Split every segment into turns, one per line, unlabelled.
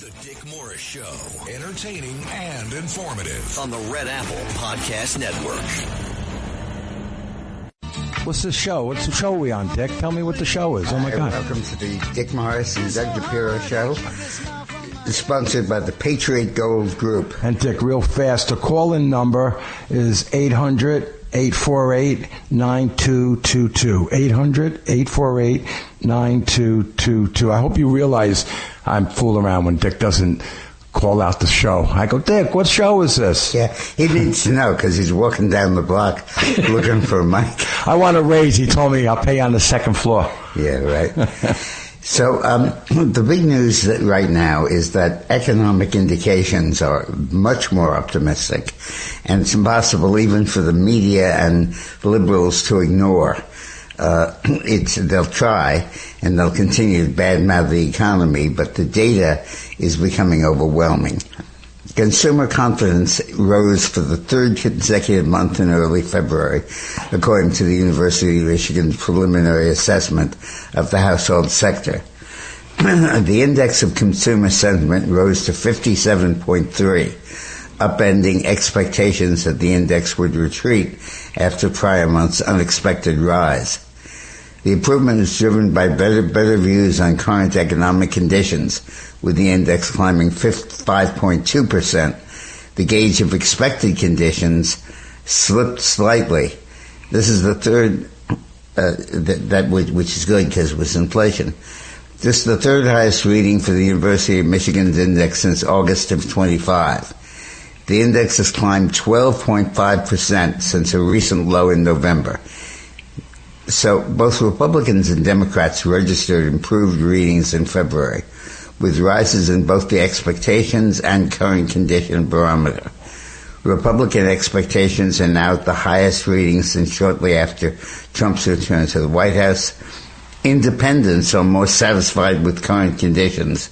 The Dick Morris Show. Entertaining and informative.
On the Red Apple Podcast Network.
What's the show? What show are we on, Dick? Tell me what the show is. Oh, my God.
Welcome to the Dick Morris and Doug DePiro Show. It's sponsored by the Patriot Gold Group.
And, Dick, real fast, the call-in number is 800-848-9222. 800-848-9222. I hope you realize I'm fooling around when Dick doesn't call out the show. I go, Dick, what show is this?
Yeah, he needs to know because he's walking down the block looking for a mic.
I want a raise. He told me I'll pay on the second floor.
Yeah, right. So the big news right now is that economic indications are much more optimistic, and it's impossible even for the media and liberals to ignore. They'll try, and they'll continue to badmouth the economy, but the data is becoming overwhelming. Consumer confidence rose for the third consecutive month in early February, according to the University of Michigan's preliminary assessment of the household sector. The index of consumer sentiment rose to 57.3, upending expectations that the index would retreat after prior month's unexpected rise. The improvement is driven by better views on current economic conditions, with the index climbing 5.2%. The gauge of expected conditions slipped slightly. This is the third, which is good because it was inflation. This is the third highest reading for the University of Michigan's index since August of 25. The index has climbed 12.5% since a recent low in November. So both Republicans and Democrats registered improved readings in February, with rises in both the expectations and current condition barometer. Republican expectations are now at the highest reading since shortly after Trump's return to the White House. Independents are more satisfied with current conditions.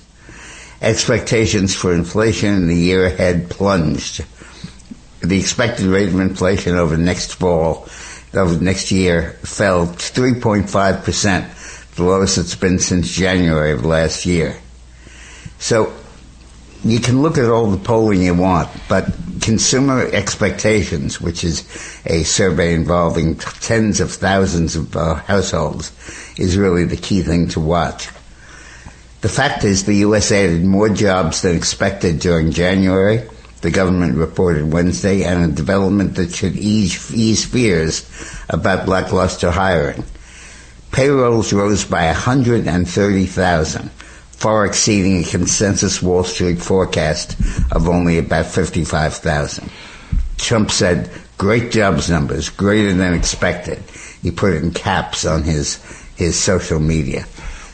Expectations for inflation in the year ahead plunged. The expected rate of inflation over next year fell 3.5%, the lowest it's been since January of last year. So you can look at all the polling you want, but consumer expectations, which is a survey involving tens of thousands of households, is really the key thing to watch. The fact is the U.S. added more jobs than expected during January, the government reported Wednesday, and a development that should ease fears about lackluster hiring. Payrolls rose by 130,000, far exceeding a consensus Wall Street forecast of only about 55,000. Trump said, "Great jobs numbers, greater than expected." He put it in caps on his social media.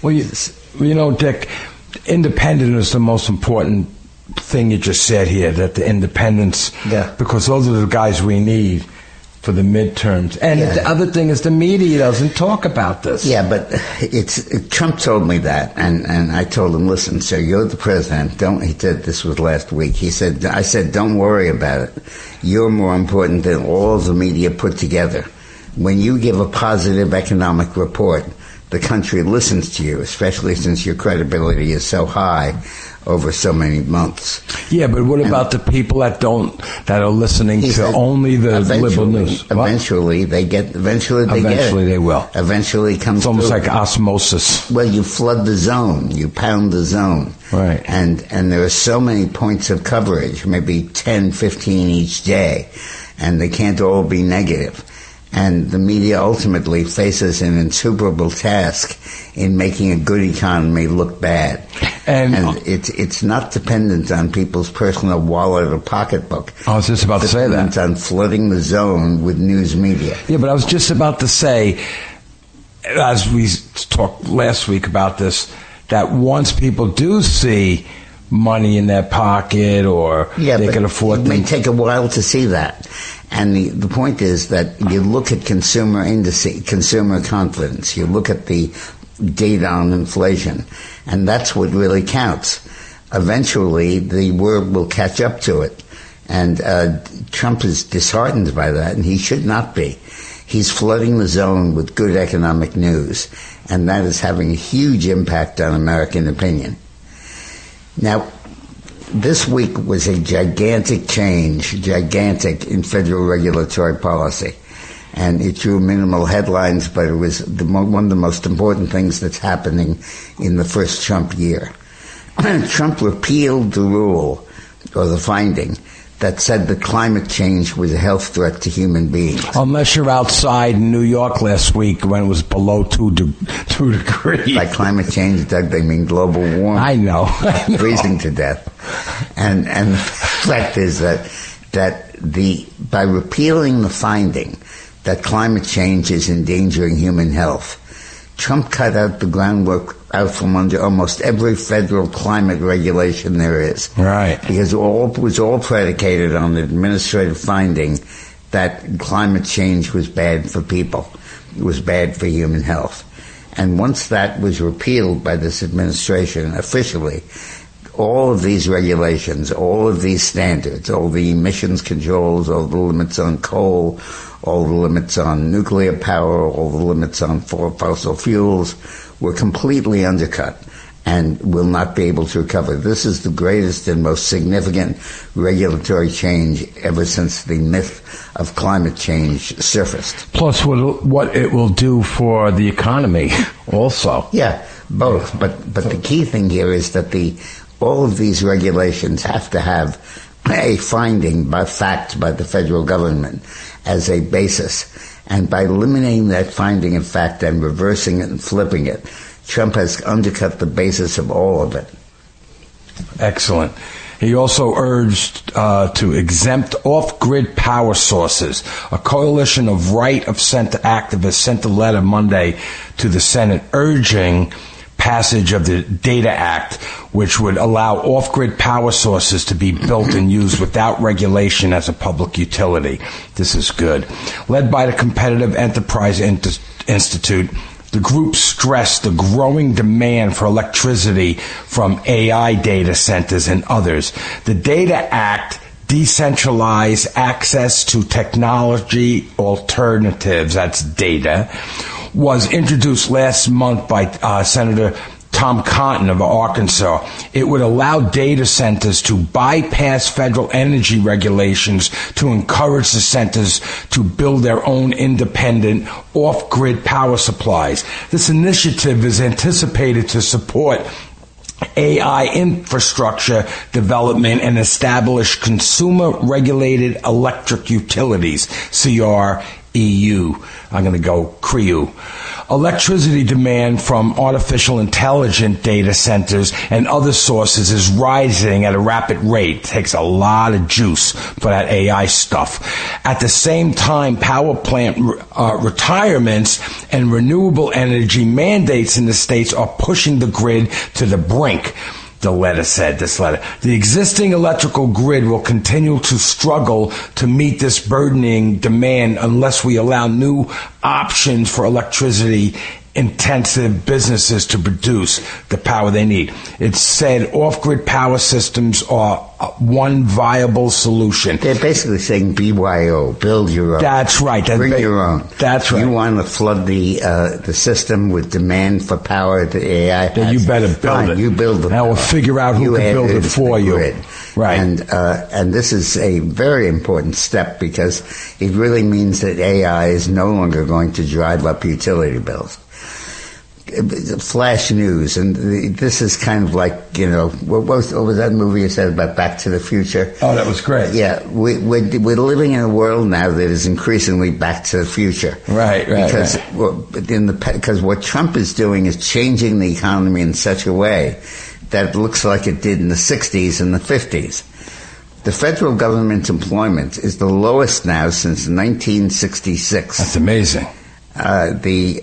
Well, you know, Dick, independent is the most important thing you just said here, that the independents, because those are the guys we need for the midterms. And the other thing is the media doesn't talk about this.
Yeah, but Trump told me that, and I told him, listen, sir, you're the president. He said this was last week. I said, don't worry about it. You're more important than all the media put together. When you give a positive economic report, the country listens to you, especially since your credibility is so high over so many months.
Yeah, but what about the people that are listening to only the liberal news?
Eventually they will. Eventually comes.
It's almost like osmosis.
Well, you flood the zone, you pound the zone.
Right.
And there are so many points of coverage, maybe 10, 15 each day, and they can't all be negative. And the media ultimately faces an insuperable task in making a good economy look bad. And it's not dependent on people's personal wallet or pocketbook.
I was just about to say that.
It's on flooding the zone with news media.
Yeah, but I was just about to say, as we talked last week about this, that once people do see money in their pocket or they can afford
it may take a while to see that. And the point is that you look at consumer confidence, you look at the data on inflation, and that's what really counts. Eventually, the world will catch up to it. And Trump is disheartened by that, and he should not be. He's flooding the zone with good economic news, and that is having a huge impact on American opinion. Now, this week was a gigantic change in federal regulatory policy. And it drew minimal headlines, but it was one of the most important things that's happening in the first Trump year. Trump repealed the rule, or the finding, that said that climate change was a health threat to human beings.
Unless you're outside in New York last week when it was below 2 degrees.
By climate change, Doug, they mean global warming.
I know.
Freezing to death. And the fact is that by repealing the finding that climate change is endangering human health, Trump cut out the groundwork out from under almost every federal climate regulation there is.
Right.
Because it was all predicated on the administrative finding that climate change was bad for people. It was bad for human health. And once that was repealed by this administration officially, all of these regulations, all of these standards, all the emissions controls, all the limits on coal, all the limits on nuclear power, all the limits on fossil fuels were completely undercut and will not be able to recover. This is the greatest and most significant regulatory change ever since the myth of climate change surfaced.
Plus what it will do for the economy also.
Yeah, both. But the key thing here is that all of these regulations have to have a finding by fact by the federal government as a basis. And by eliminating that finding of fact and reversing it and flipping it, Trump has undercut the basis of all of it.
Excellent. He also urged to exempt off-grid power sources. A coalition of right-of-center activists sent a letter Monday to the Senate urging passage of the Data Act, which would allow off-grid power sources to be built and used without regulation as a public utility. This is good. Led by the Competitive Enterprise Institute, the group stressed the growing demand for electricity from AI data centers and others. The Data Act decentralized access to technology alternatives, that's data, was introduced last month by Senator Tom Cotton of Arkansas. It would allow data centers to bypass federal energy regulations to encourage the centers to build their own independent off-grid power supplies. This initiative is anticipated to support AI infrastructure development and establish consumer-regulated electric utilities, CREU. I'm going to go CREU. Electricity demand from artificial intelligence data centers and other sources is rising at a rapid rate. It takes a lot of juice for that AI stuff. At the same time, power plant retirements and renewable energy mandates in the states are pushing the grid to the brink. The letter said, the existing electrical grid will continue to struggle to meet this burdening demand unless we allow new options for electricity intensive businesses to produce the power they need. It said off-grid power systems are one viable solution.
They're basically saying BYO, build your own.
That's right.
Bring your own.
That's right.
You want to flood the system with demand for power that AI has.
Then you better build
Fine,
it.
You build it.
Now we'll figure out who can build it for you.
Grid.
Right.
And this is a very important step because it really means that AI is no longer going to drive up utility bills. Flash news, and this is kind of like, what was that movie you said about Back to the Future?
Oh, that was great.
Yeah, we're living in a world now that is increasingly Back to the Future.
Right.
Because what Trump is doing is changing the economy in such a way that it looks like it did in the 60s and the 50s. The federal government employment is the lowest now since 1966.
That's amazing.
The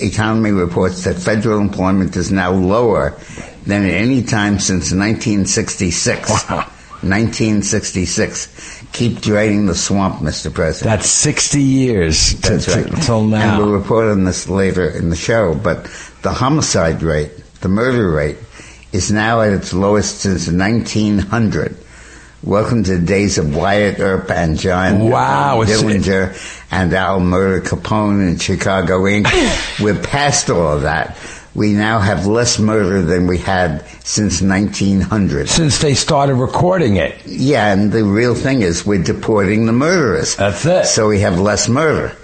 economy reports that federal employment is now lower than at any time since 1966.
Wow.
1966. Keep draining the swamp, Mr. President.
That's 60 years till now.
And we'll report on this later in the show, but the homicide rate, the murder rate, is now at its lowest since 1900. Welcome to the days of Wyatt Earp and John Dillinger and Al Murder Capone in Chicago Inc. We're past all of that. we now have less murder than we had since 1900.
Since they started recording it.
Yeah, and the real thing is we're deporting the murderers.
That's it.
So we have less murder.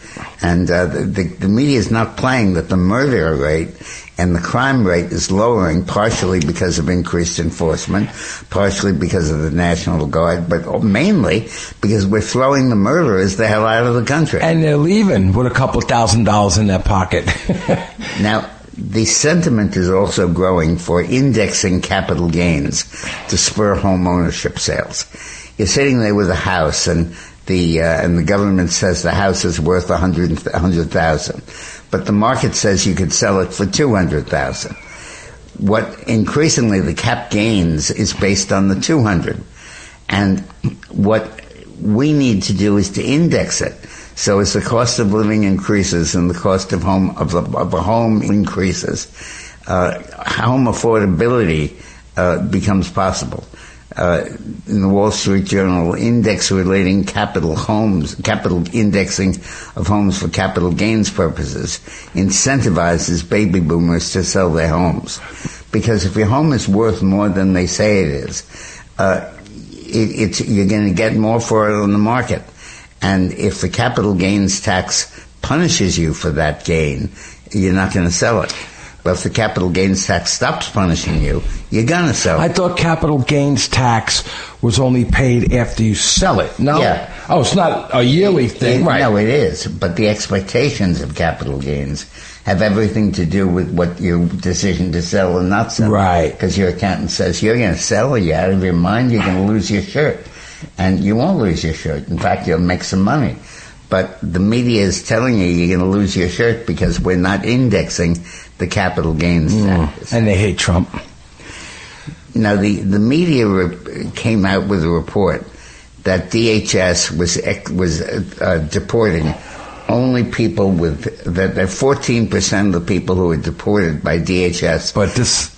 And the media is not playing that the murder rate and the crime rate is lowering, partially because of increased enforcement, partially because of the National Guard, but mainly because we're throwing the murderers the hell out of the country.
And they're leaving with a couple $1,000s in their pocket.
Now, the sentiment is also growing for indexing capital gains to spur home ownership sales. You're sitting there with a house, and the government says the house is worth $100,000, but the market says you could sell it for $200,000. What increasingly the cap gains is based on the 200, and what we need to do is to index it. So as the cost of living increases and the cost of a home increases, home affordability becomes possible. In the Wall Street Journal, index relating capital indexing of homes for capital gains purposes incentivizes baby boomers to sell their homes. Because if your home is worth more than they say it is, you're going to get more for it on the market. And if the capital gains tax punishes you for that gain, you're not going to sell it. But if the capital gains tax stops punishing you, you're going to sell it.
I thought capital gains tax was only paid after you sell it. No?
Yeah.
Oh, it's not a yearly thing. Right.
No, it is. But the expectations of capital gains have everything to do with what your decision to sell and not sell.
Right.
Because your accountant says, you're going to sell, are you out of your mind? You're going to lose your shirt. And you won't lose your shirt. In fact, you'll make some money. But the media is telling you you're going to lose your shirt because we're not indexing the capital gains taxes.
And they hate Trump.
Now, the media came out with a report that DHS was deporting only people that 14% of the people who were deported by DHS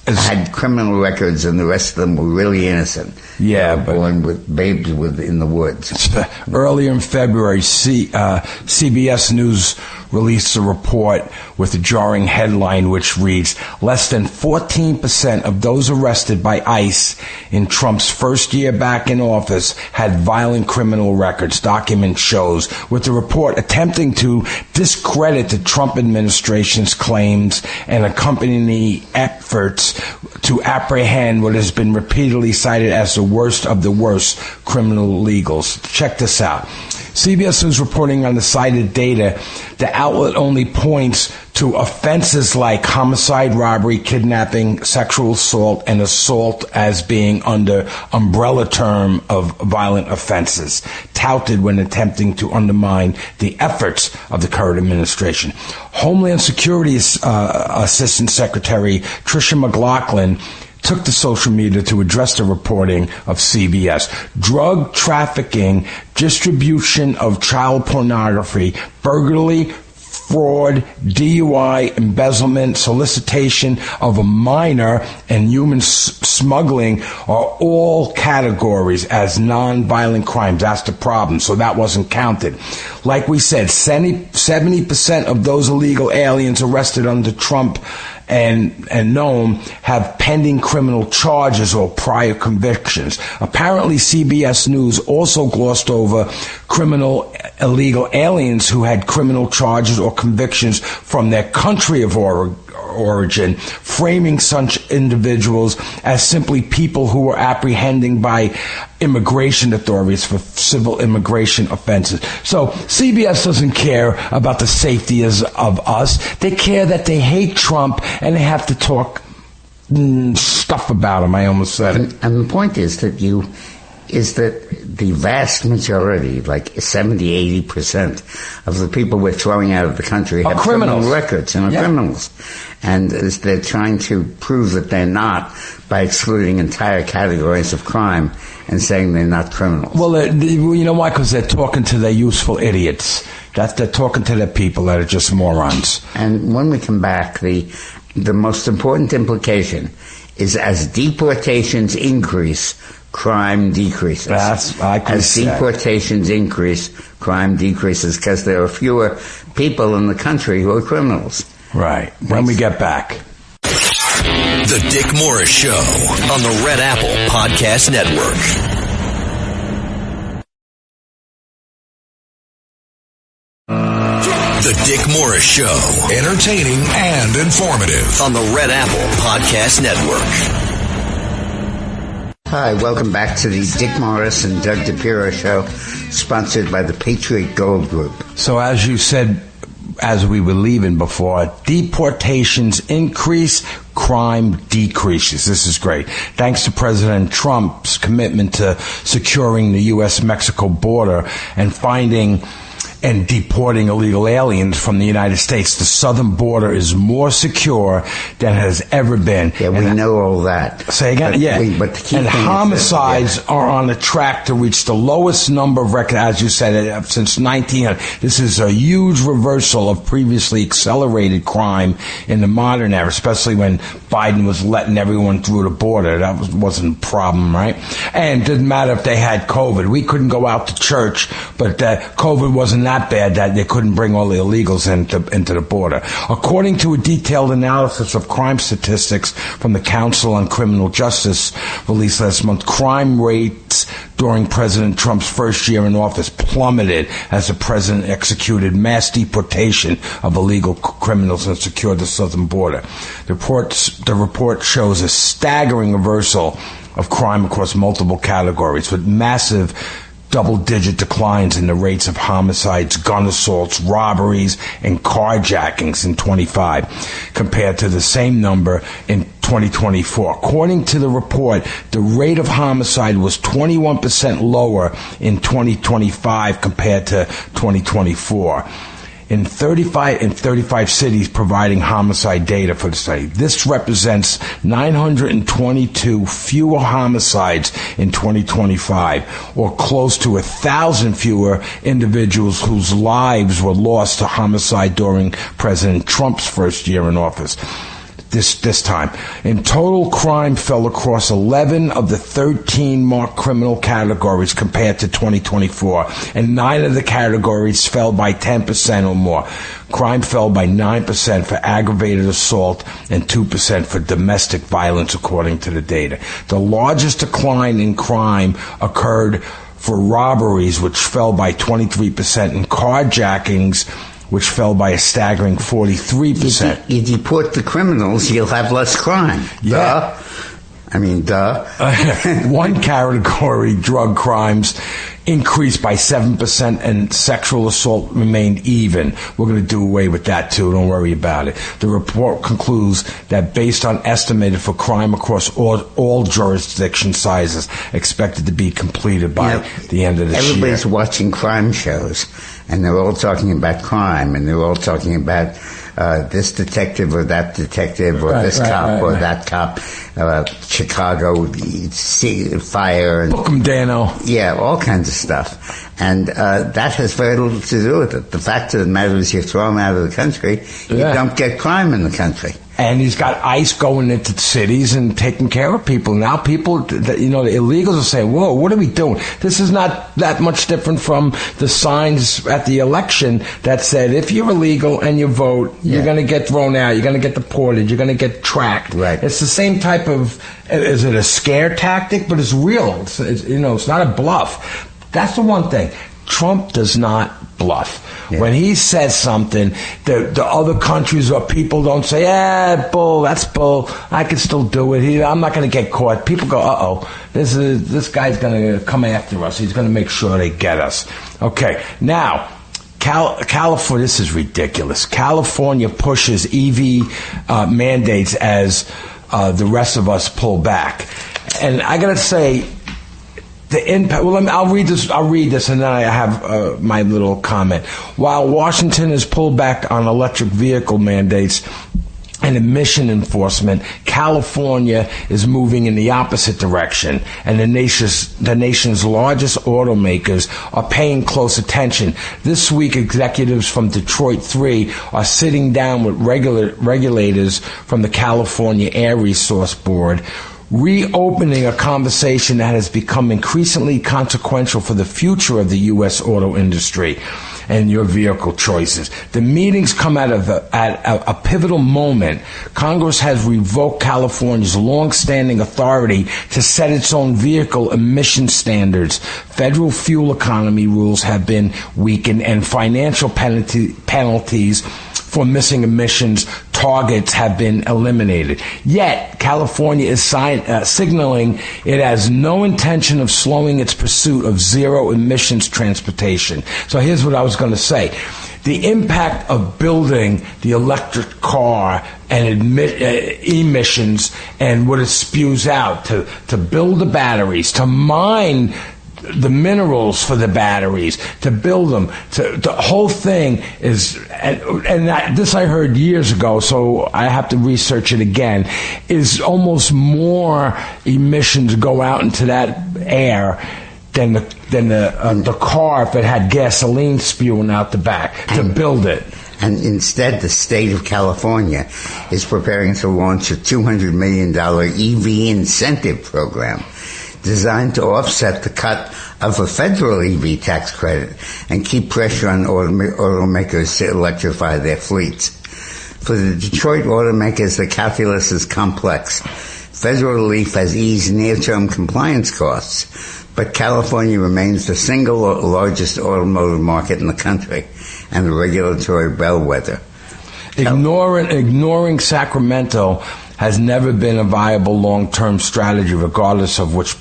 had criminal records, and the rest of them were really innocent.
Yeah, but
born with babes in the woods.
Earlier in February, CBS News released a report with a jarring headline which reads, less than 14% of those arrested by ICE in Trump's first year back in office had violent criminal records, document shows, with the report attempting to discredit the Trump administration's claims and accompanying efforts to apprehend what has been repeatedly cited as the worst of the worst criminal illegals. Check this out. CBS News reporting on the cited data, the outlet only points to offenses like homicide, robbery, kidnapping, sexual assault, and assault as being under umbrella term of violent offenses, touted when attempting to undermine the efforts of the current administration. Homeland Security Assistant Secretary Tricia McLaughlin took to social media to address the reporting of CBS. Drug trafficking, distribution of child pornography, burglary, fraud, DUI, embezzlement, solicitation of a minor, and human smuggling are all categories as non-violent crimes. That's the problem. So that wasn't counted. Like we said, 70% of those illegal aliens arrested under Trump and Noam have pending criminal charges or prior convictions. Apparently, CBS News also glossed over illegal aliens who had criminal charges or convictions from their country of origin, framing such individuals as simply people who were apprehended by immigration authorities for civil immigration offenses. So CBS doesn't care about the safety of us. They care that they hate Trump and they have to talk stuff about him. I almost said it.
And the point is that the vast majority, like 70-80% of the people we're throwing out of the country have criminal records and are criminals. And they're trying to prove that they're not by excluding entire categories of crime and saying they're not criminals.
Well, you know why? Because they're talking to their useful idiots. They're talking to the people that are just morons.
And when we come back, the most important implication is as deportations increase, crime decreases. As deportations increase, crime decreases because there are fewer people in the country who are criminals.
Right. When we get back.
The Dick Morris Show on the Red Apple Podcast Network. The Dick Morris Show.
Entertaining and informative.
On the Red Apple Podcast Network.
Hi, welcome back to the Dick Morris and Doug DePiro Show, sponsored by the Patriot Gold Group.
So as you said, as we were leaving before, deportations increase, crime decreases. This is great. Thanks to President Trump's commitment to securing the U.S.-Mexico border and finding and deporting illegal aliens from the United States, the southern border is more secure than it has ever been.
Yeah, we know all that.
Say again? But the key and homicides are on a track to reach the lowest number of records, as you said, since 1900. This is a huge reversal of previously accelerated crime in the modern era, especially when Biden was letting everyone through the border. That wasn't a problem, right? And it didn't matter if they had COVID. We couldn't go out to church, but COVID wasn't that bad that they couldn't bring all the illegals into the border. According to a detailed analysis of crime statistics from the Council on Criminal Justice released last month, crime rates during President Trump's first year in office plummeted as the president executed mass deportation of illegal criminals and secured the southern border. The report shows a staggering reversal of crime across multiple categories, with massive double-digit declines in the rates of homicides, gun assaults, robberies, and carjackings in 25, compared to the same number in 2024. According to the report, the rate of homicide was 21% lower in 2025 compared to 2024. In 35 cities providing homicide data for the study. This represents 922 fewer homicides in 2025, or close to 1,000 fewer individuals whose lives were lost to homicide during President Trump's first year in office. This time. In total, crime fell across 11 of the 13 marked criminal categories compared to 2024, and 9 of the categories fell by 10% or more. Crime fell by 9% for aggravated assault and 2% for domestic violence, according to the data. The largest decline in crime occurred for robberies, which fell by 23%, and carjackings, which fell by a staggering 43%.
You deport the criminals, you'll have less crime.
Yeah.
Duh.
One category, drug crimes, increased by 7%, and sexual assault remained even. We're going to do away with that, too. Don't worry about it. The report concludes that based on estimated for crime across all jurisdiction sizes, expected to be completed by the end of this year.
Everybody's watching crime shows, and they're all talking about crime, and they're all talking about this detective or that detective, or this cop or that cop, Chicago fire. And,
Book 'em, Dano.
Yeah, all kinds of stuff. And that has very little to do with it. The fact of the matter is you're thrown out of the country, you don't get crime in the country.
And he's got ICE going into cities and taking care of people. Now people, the illegals are saying, whoa, what are we doing? This is not that much different from the signs at the election that said, if you're illegal and you vote, you're going to get thrown out, you're going to get deported, you're going to get tracked.
Right.
It's the same type of, is it a scare tactic? But it's real. It's not a bluff. That's the one thing. Trump does not bluff. Yeah. When he says something, the other countries or people don't say, bull, that's bull, I can still do it. I'm not going to get caught. People go, uh-oh, this guy's going to come after us. He's going to make sure they get us. Okay, now, California, this is ridiculous. California pushes EV mandates as the rest of us pull back. And I got to say, the impact. Well, I'll read this, and then I have my little comment. While Washington has pulled back on electric vehicle mandates and emission enforcement, California is moving in the opposite direction, and the nation's largest automakers are paying close attention. This week, executives from Detroit 3 are sitting down with regulators from the California Air Resource Board, reopening a conversation that has become increasingly consequential for the future of the U.S. auto industry and your vehicle choices. The meetings come at a pivotal moment. Congress has revoked California's long-standing authority to set its own vehicle emission standards. Federal fuel economy rules have been weakened, and financial penalties for missing emissions targets have been eliminated. Yet, California is signaling it has no intention of slowing its pursuit of zero emissions transportation. So here's what I was going to say. The impact of building the electric car and emissions and what it spews out, to build the batteries, to mine the minerals for the batteries, to build them, the whole thing is, this I heard years ago, so I have to research it again, is almost more emissions go out into that air than the car if it had gasoline spewing out the back to build it.
And instead, the state of California is preparing to launch a $200 million EV incentive program designed to offset the cut of a federal EV tax credit and keep pressure on automakers to electrify their fleets. For the Detroit automakers, the calculus is complex. Federal relief has eased near-term compliance costs, but California remains the single largest automotive market in the country and a regulatory bellwether.
Ignoring Sacramento has never been a viable long-term strategy, regardless of which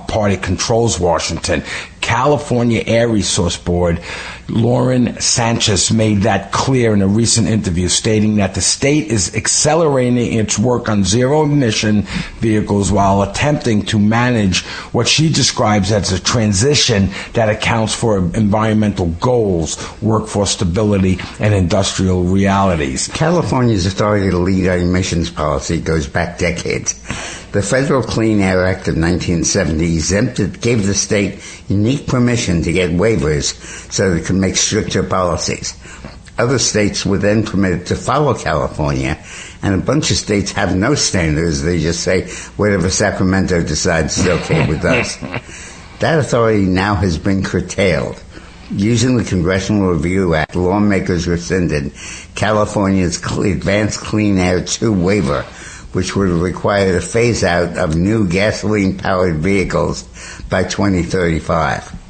party controls Washington. California Air Resource Board Lauren Sanchez made that clear in a recent interview, stating that the state is accelerating its work on zero-emission vehicles while attempting to manage what she describes as a transition that accounts for environmental goals, workforce stability, and industrial realities.
California's authority to lead our emissions policy goes back decades. The Federal Clean Air Act of 1970 gave the state unique permission to get waivers so that it could make stricter policies. Other states were then permitted to follow California, and a bunch of states have no standards. They just say whatever Sacramento decides is okay with us. That authority now has been curtailed. Using the Congressional Review Act, lawmakers rescinded California's Advanced Clean Air 2 waiver, which would require the phase-out of new gasoline-powered vehicles by 2035.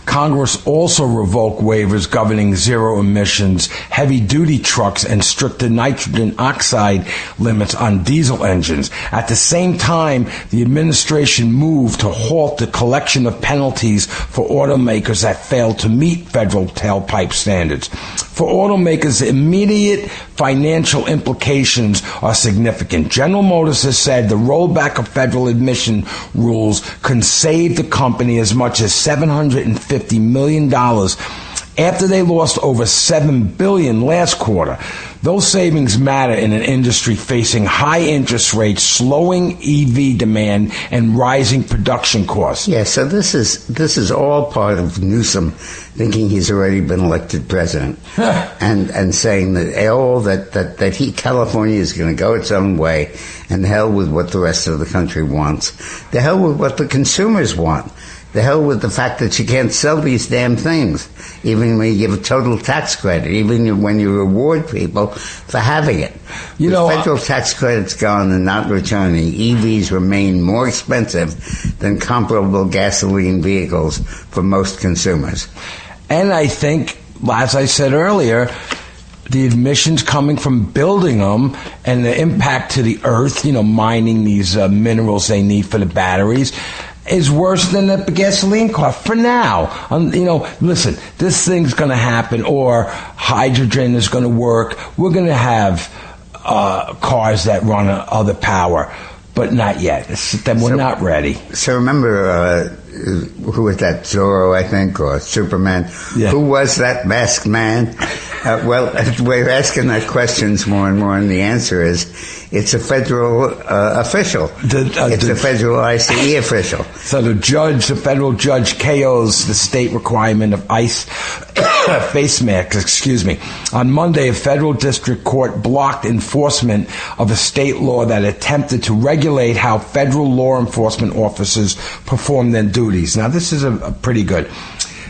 Congress also revoked waivers governing zero emissions, heavy-duty trucks, and stricter nitrogen oxide limits on diesel engines. At the same time, the administration moved to halt the collection of penalties for automakers that failed to meet federal tailpipe standards. For automakers, the immediate financial implications are significant. General Motors has said the rollback of federal emission rules can save the company as much as $750 million after they lost over $7 billion last quarter. Those savings matter in an industry facing high interest rates, slowing EV demand, and rising production costs.
Yeah, so this is all part of Newsom thinking he's already been elected president and saying that California is going to go its own way, and the hell with what the rest of the country wants. The hell with what the consumers want. The hell with the fact that you can't sell these damn things, even when you give a total tax credit, even when you reward people for having it. With federal tax credits gone and not returning, EVs remain more expensive than comparable gasoline vehicles for most consumers.
And I think, as I said earlier, the emissions coming from building them and the impact to the earth, mining these minerals they need for the batteries, is worse than the gasoline car for now. Listen, this thing's going to happen, or hydrogen is going to work. We're going to have cars that run on other power, but not yet. We're not ready.
So remember, who was that, Zorro, I think, or Superman?
Yeah.
Who was that masked man? Well, we're asking that questions more and more, and the answer is it's a federal official. It's a federal ICE official.
So the federal judge KOs the state requirement of ICE face masks, On Monday, a federal district court blocked enforcement of a state law that attempted to regulate how federal law enforcement officers perform their duties. Now, this is a pretty good.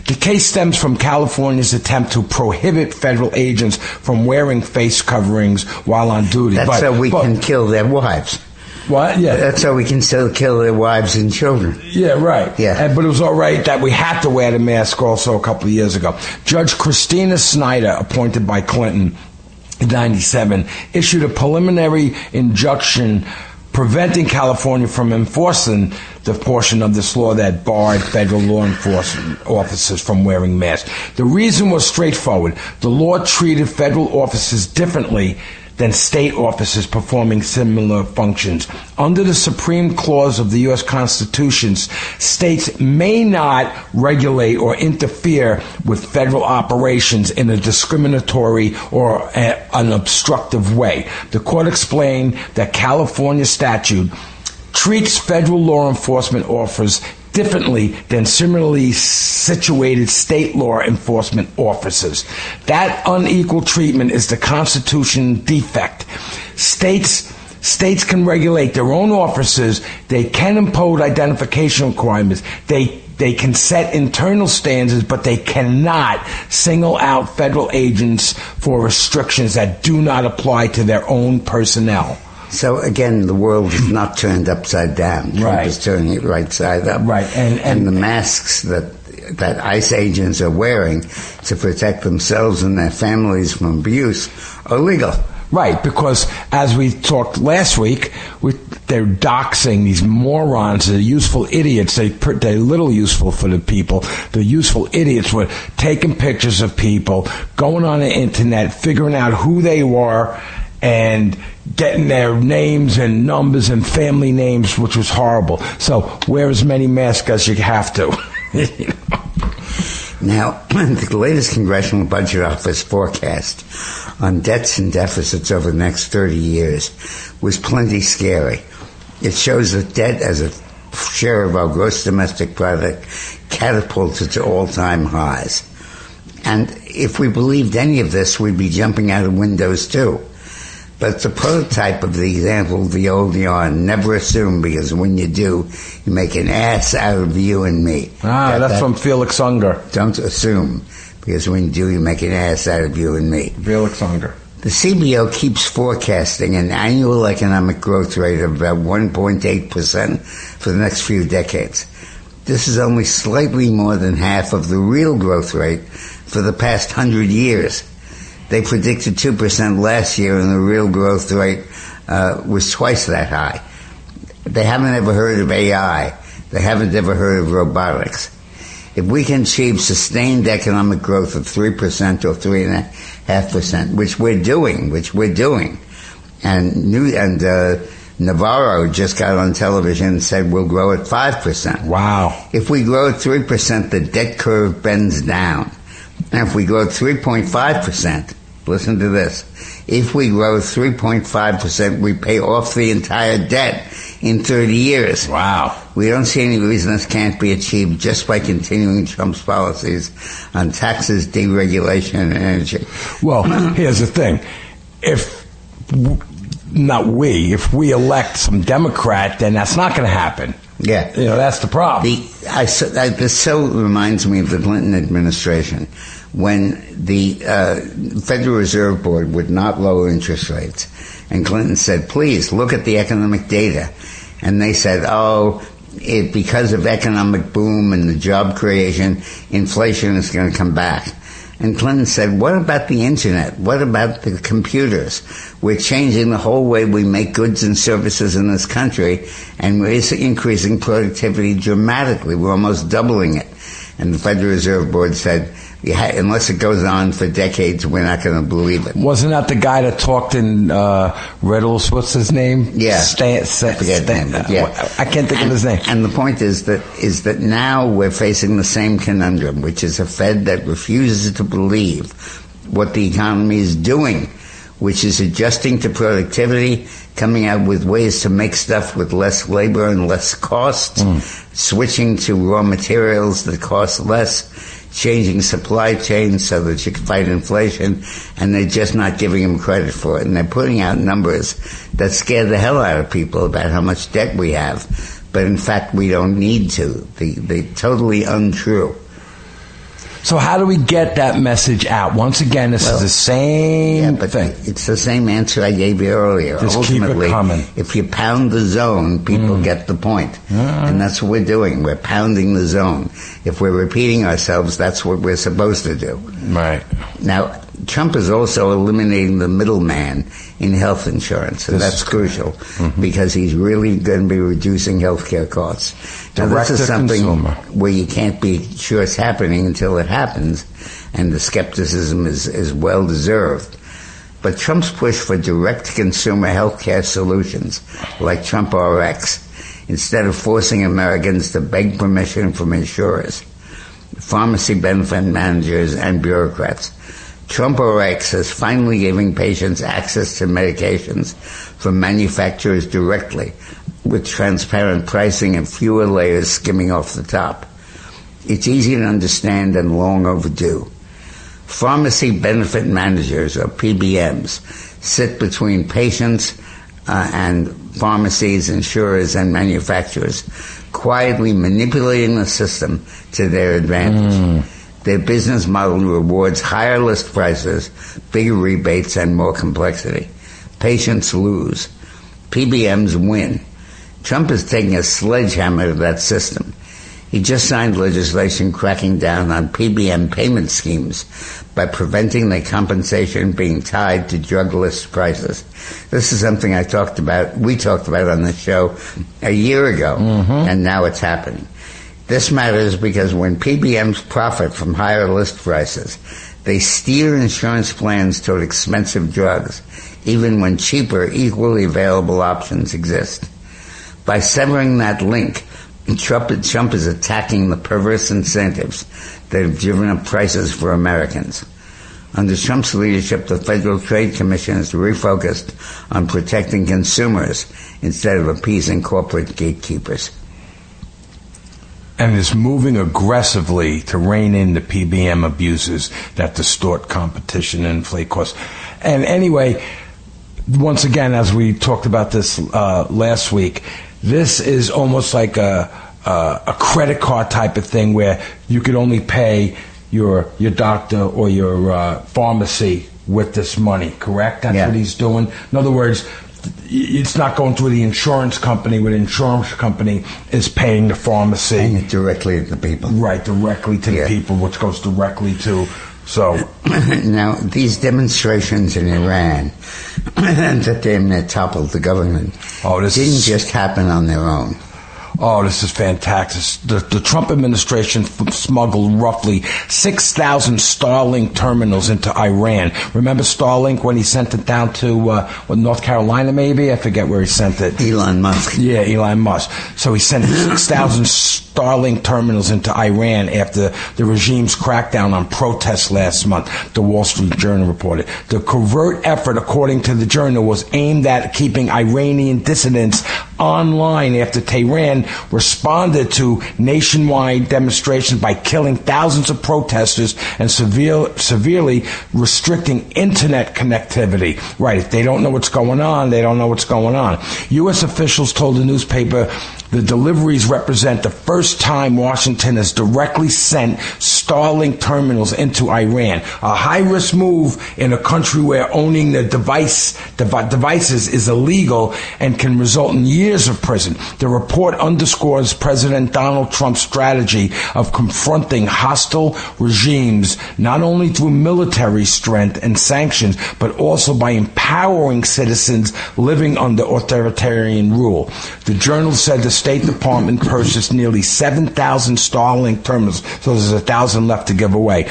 The case stems from California's attempt to prohibit federal agents from wearing face coverings while on duty.
That's so we can kill their wives.
What? Yeah.
That's so we can still kill their wives and children.
Yeah, right.
Yeah.
But it was all right that we had to wear the mask also a couple of years ago. Judge Christina Snyder, appointed by Clinton in 1997, issued a preliminary injunction preventing California from enforcing the portion of this law that barred federal law enforcement officers from wearing masks. The reason was straightforward. The law treated federal officers differently than state officers performing similar functions. Under the Supreme Clause of the U.S. Constitution, states may not regulate or interfere with federal operations in a discriminatory or an obstructive way. The court explained that California statute treats federal law enforcement officers differently than similarly situated state law enforcement officers. That unequal treatment is the Constitution defect. States can regulate their own officers. They can impose identification requirements. They can set internal standards, but they cannot single out federal agents for restrictions that do not apply to their own personnel.
So again, the world is not turned upside down. Trump is turning it right side up.
Right,
and the masks that ICE agents are wearing to protect themselves and their families from abuse are legal.
Right, because as we talked last week, they're doxing these morons, the useful idiots. They're little useful for the people. The useful idiots were taking pictures of people, going on the internet, figuring out who they were, and getting their names and numbers and family names, which was horrible. So wear as many masks as you have to.
Now, the latest Congressional Budget Office forecast on debts and deficits over the next 30 years was plenty scary. It shows that debt as a share of our gross domestic product catapulted to all-time highs. And if we believed any of this, we'd be jumping out of windows too. But it's a prototype of the example of the old yarn. Never assume, because when you do, you make an ass out of you and me.
That's from Felix Unger.
Don't assume, because when you do, you make an ass out of you and me.
Felix Unger.
The CBO keeps forecasting an annual economic growth rate of about 1.8% for the next few decades. This is only slightly more than half of the real growth rate for the past 100 years. They predicted 2% last year, and the real growth rate was twice that high. They haven't ever heard of AI. They haven't ever heard of robotics. If we can achieve sustained economic growth of 3% or 3.5%, which we're doing, and Navarro just got on television and said we'll grow at 5%.
Wow.
If we grow at 3%, the debt curve bends down. And if we grow 3.5%, listen to this, if we grow 3.5%, we pay off the entire debt in 30 years.
Wow.
We don't see any reason this can't be achieved just by continuing Trump's policies on taxes, deregulation, and energy.
Well, here's the thing. If we elect some Democrat, then that's not going to happen.
Yeah.
That's the problem.
This so reminds me of the Clinton administration, when the Federal Reserve Board would not lower interest rates. And Clinton said, please, look at the economic data. And they said, because of economic boom and the job creation, inflation is going to come back. And Clinton said, what about the internet? What about the computers? We're changing the whole way we make goods and services in this country, and we're increasing productivity dramatically. We're almost doubling it. And the Federal Reserve Board said, unless it goes on for decades, we're not going to believe it.
Wasn't that the guy that talked in riddles? What's his name?
Yeah.
I forget his name.
Yeah.
I can't think of his name.
And the point is that now we're facing the same conundrum, which is a Fed that refuses to believe what the economy is doing, which is adjusting to productivity, coming out with ways to make stuff with less labor and less cost, switching to raw materials that cost less, changing supply chains so that you can fight inflation, and they're just not giving them credit for it. And they're putting out numbers that scare the hell out of people about how much debt we have. But in fact, we don't need to. They're totally untrue.
So how do we get that message out? Once again, this is the same thing.
It's the same answer I gave you earlier.
Just
ultimately,
keep it coming.
If you pound the zone, people get the point. And that's what we're doing. We're pounding the zone. If we're repeating ourselves, that's what we're supposed to do.
Right.
Now, Trump is also eliminating the middleman in health insurance, and that's crucial because he's really going to be reducing health care costs. Now, this is something where you can't be sure it's happening until it happens, and the skepticism is well-deserved. But Trump's push for direct-to-consumer health care solutions, like Trump RX, instead of forcing Americans to beg permission from insurers, pharmacy benefit managers, and bureaucrats, Trump RX is finally giving patients access to medications from manufacturers directly, with transparent pricing and fewer layers skimming off the top. It's easy to understand and long overdue. Pharmacy benefit managers, or PBMs, sit between patients and pharmacies, insurers, and manufacturers, quietly manipulating the system to their advantage. Their business model rewards higher list prices, bigger rebates, and more complexity. Patients lose. PBMs win. Trump is taking a sledgehammer to that system. He just signed legislation cracking down on PBM payment schemes by preventing their compensation being tied to drug list prices. This is something we talked about on the show a year ago, and now it's happening. This matters because when PBMs profit from higher list prices, they steer insurance plans toward expensive drugs, even when cheaper, equally available options exist. By severing that link, Trump is attacking the perverse incentives that have driven up prices for Americans. Under Trump's leadership, the Federal Trade Commission is refocused on protecting consumers instead of appeasing corporate gatekeepers.
And is moving aggressively to rein in the PBM abuses that distort competition and inflate costs. And anyway, once again, as we talked about this last week, this is almost like a credit card type of thing where you could only pay your doctor or your pharmacy with this money, correct? That's what he's doing. In other words, it's not going through the insurance company, where the insurance company is paying the pharmacy.
Paying it directly to the people.
Right, directly to the people, which goes directly to... So
now, these demonstrations in Iran that damn near toppled the government didn't just happen on their own.
Oh, this is fantastic. The Trump administration smuggled roughly 6,000 Starlink terminals into Iran. Remember Starlink when he sent it down to North Carolina, maybe? I forget where he sent it.
Elon Musk.
Yeah, Elon Musk. So he sent 6,000 Starlink terminals into Iran after the regime's crackdown on protests last month, the Wall Street Journal reported. The covert effort, according to the journal, was aimed at keeping Iranian dissidents online after Tehran responded to nationwide demonstrations by killing thousands of protesters and severely restricting internet connectivity. Right, if they don't know what's going on, they don't know what's going on. U.S. officials told the newspaper the deliveries represent the first time Washington has directly sent Starlink terminals into Iran, a high-risk move in a country where owning the devices is illegal and can result in years of prison. The report underscores President Donald Trump's strategy of confronting hostile regimes not only through military strength and sanctions, but also by empowering citizens living under authoritarian rule. The journal said the State Department purchased nearly 7,000 Starlink terminals, so there's 1,000 left to give away,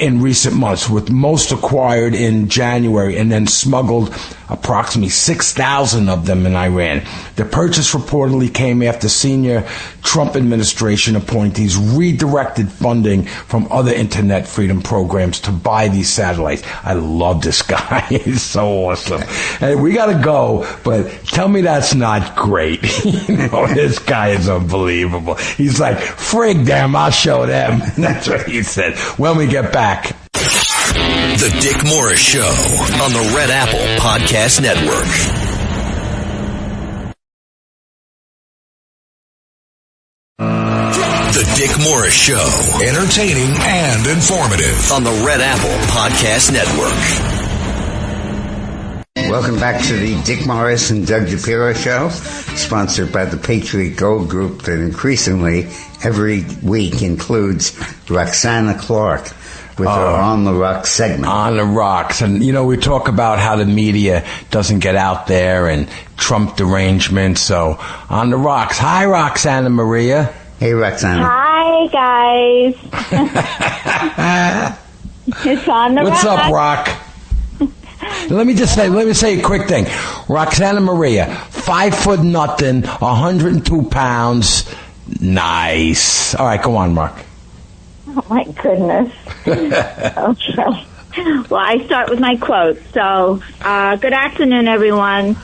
in recent months, with most acquired in January and then smuggled approximately 6,000 of them in Iran. The purchase reportedly came after senior Trump administration appointees redirected funding from other internet freedom programs to buy these satellites. I love this guy. He's so awesome. Hey, we got to go, but tell me that's not great. This guy is unbelievable. He's like, frig them, I'll show them. That's what he said. When we get back.
The Dick Morris Show on the Red Apple Podcast Network. The Dick Morris Show.
Entertaining and informative.
On the Red Apple Podcast Network.
Welcome back to the Dick Morris and Doug DePiro Show, sponsored by the Patriot Gold Group that increasingly every week includes Roxana Clark with her On the Rocks segment.
On the Rocks. And, we talk about how the media doesn't get out there and Trump derangement. So, On the Rocks. Hi, Roxana Maria.
Hey, Roxana.
Hi, guys. It's On the
What's
Rocks.
up, Rock? Let me say a quick thing. Roxana Maria, 5 foot nothing, 102 pounds. Nice. All right, go on, Mark.
Oh, my goodness. Okay. Well, I start with my quote. So, good afternoon, everyone.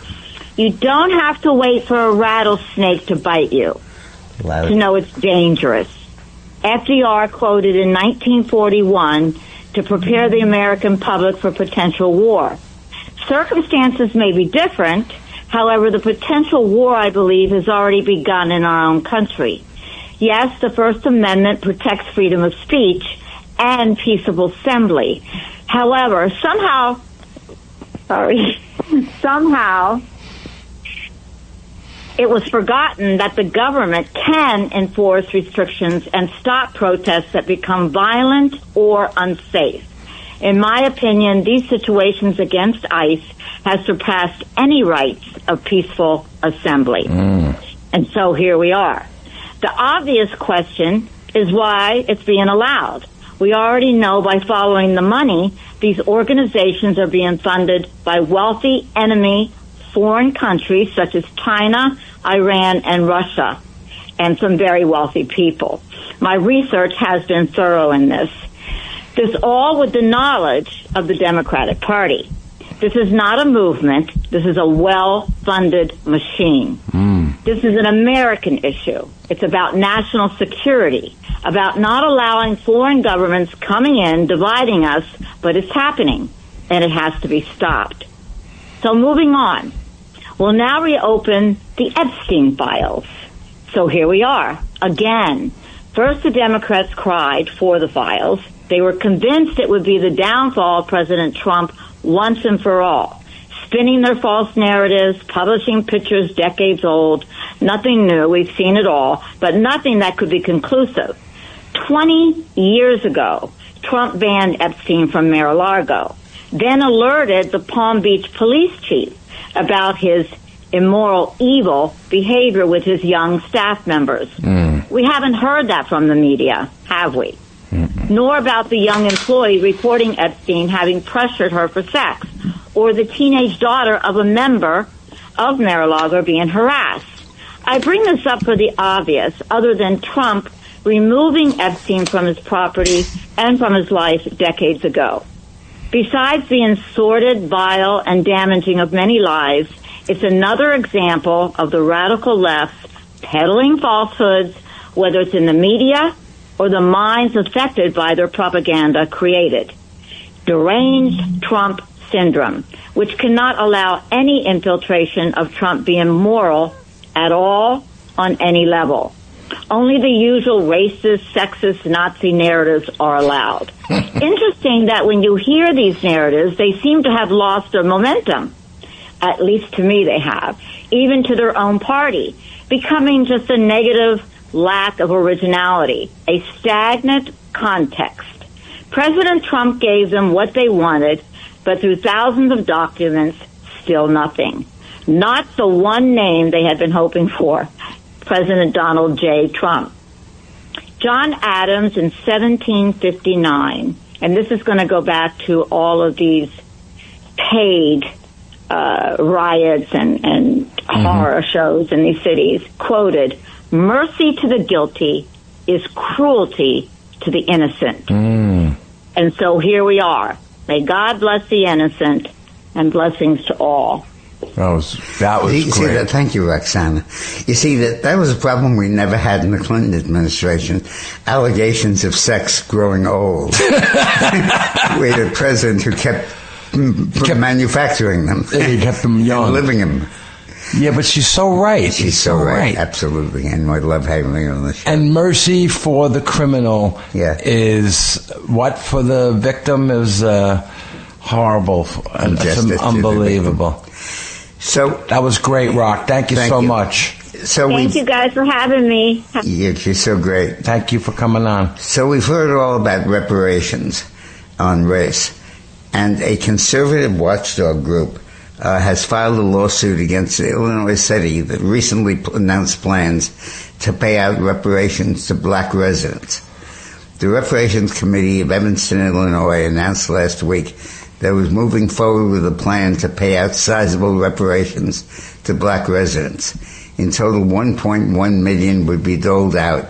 You don't have to wait for a rattlesnake to bite you to know it's dangerous. FDR quoted in 1941 to prepare the American public for potential war. Circumstances may be different. However, the potential war, I believe, has already begun in our own country. Yes, the First Amendment protects freedom of speech and peaceable assembly. However, somehow, it was forgotten that the government can enforce restrictions and stop protests that become violent or unsafe. In my opinion, these situations against ICE have surpassed any rights of peaceful assembly. And so here we are. The obvious question is why it's being allowed. We already know by following the money, these organizations are being funded by wealthy enemy foreign countries such as China, Iran, and Russia, and some very wealthy people. My research has been thorough in this. This all with the knowledge of the Democratic Party. This is not a movement. This is a well-funded machine. This is an American issue. It's about national security, about not allowing foreign governments coming in, dividing us, but it's happening, and it has to be stopped. So moving on. We'll now reopen the Epstein files. So here we are, again. First, the Democrats cried for the files. They were convinced it would be the downfall of President Trump once and for all. Spinning their false narratives, publishing pictures decades old. Nothing new, we've seen it all, but nothing that could be conclusive. 20 years ago, Trump banned Epstein from Mar-a-Lago, then alerted the Palm Beach police chief about his immoral, evil behavior with his young staff members. We haven't heard that from the media, have we? Nor about the young employee reporting Epstein having pressured her for sex, or the teenage daughter of a member of Mar-a-Lago being harassed. I bring this up for the obvious, other than Trump removing Epstein from his property and from his life decades ago. Besides being sordid, vile, and damaging of many lives, it's another example of the radical left peddling falsehoods, whether it's in the media or the minds affected by their propaganda created. Deranged Trump syndrome, which cannot allow any infiltration of Trump being moral at all on any level. Only the usual racist, sexist, Nazi narratives are allowed. Interesting that when you hear these narratives, they seem to have lost their momentum. At least to me they have. Even to their own party. Becoming just a negative lack of originality. A stagnant context. President Trump gave them what they wanted, but through thousands of documents, still nothing. Not the one name they had been hoping for. President Donald J. Trump. John Adams in 1759, and this is going to go back to all of these paid riots and horror shows in these cities, quoted, "Mercy to the guilty is cruelty to the innocent." And so here we are. May God bless the innocent, and blessings to all.
That was
you
great.
See that? Thank you, Roxana. You see, that was a problem we never had in the Clinton administration. Allegations of sex growing old. We had a president who kept manufacturing them.
He kept them young.
Living them.
Yeah, but she's so right.
She's so right. Absolutely. And I love having her on the show.
And mercy for the criminal is what for the victim is horrible. It's unbelievable.
So
that was great, Rock. Thank you so much.
So
thank you guys for having me.
You're so great.
Thank you for coming on.
So we've heard all about reparations on race, and a conservative watchdog group has filed a lawsuit against the Illinois city that recently announced plans to pay out reparations to black residents. The Reparations Committee of Evanston, Illinois announced last week that it was moving forward with a plan to pay out sizable reparations to black residents. In total, $1.1 million would be doled out,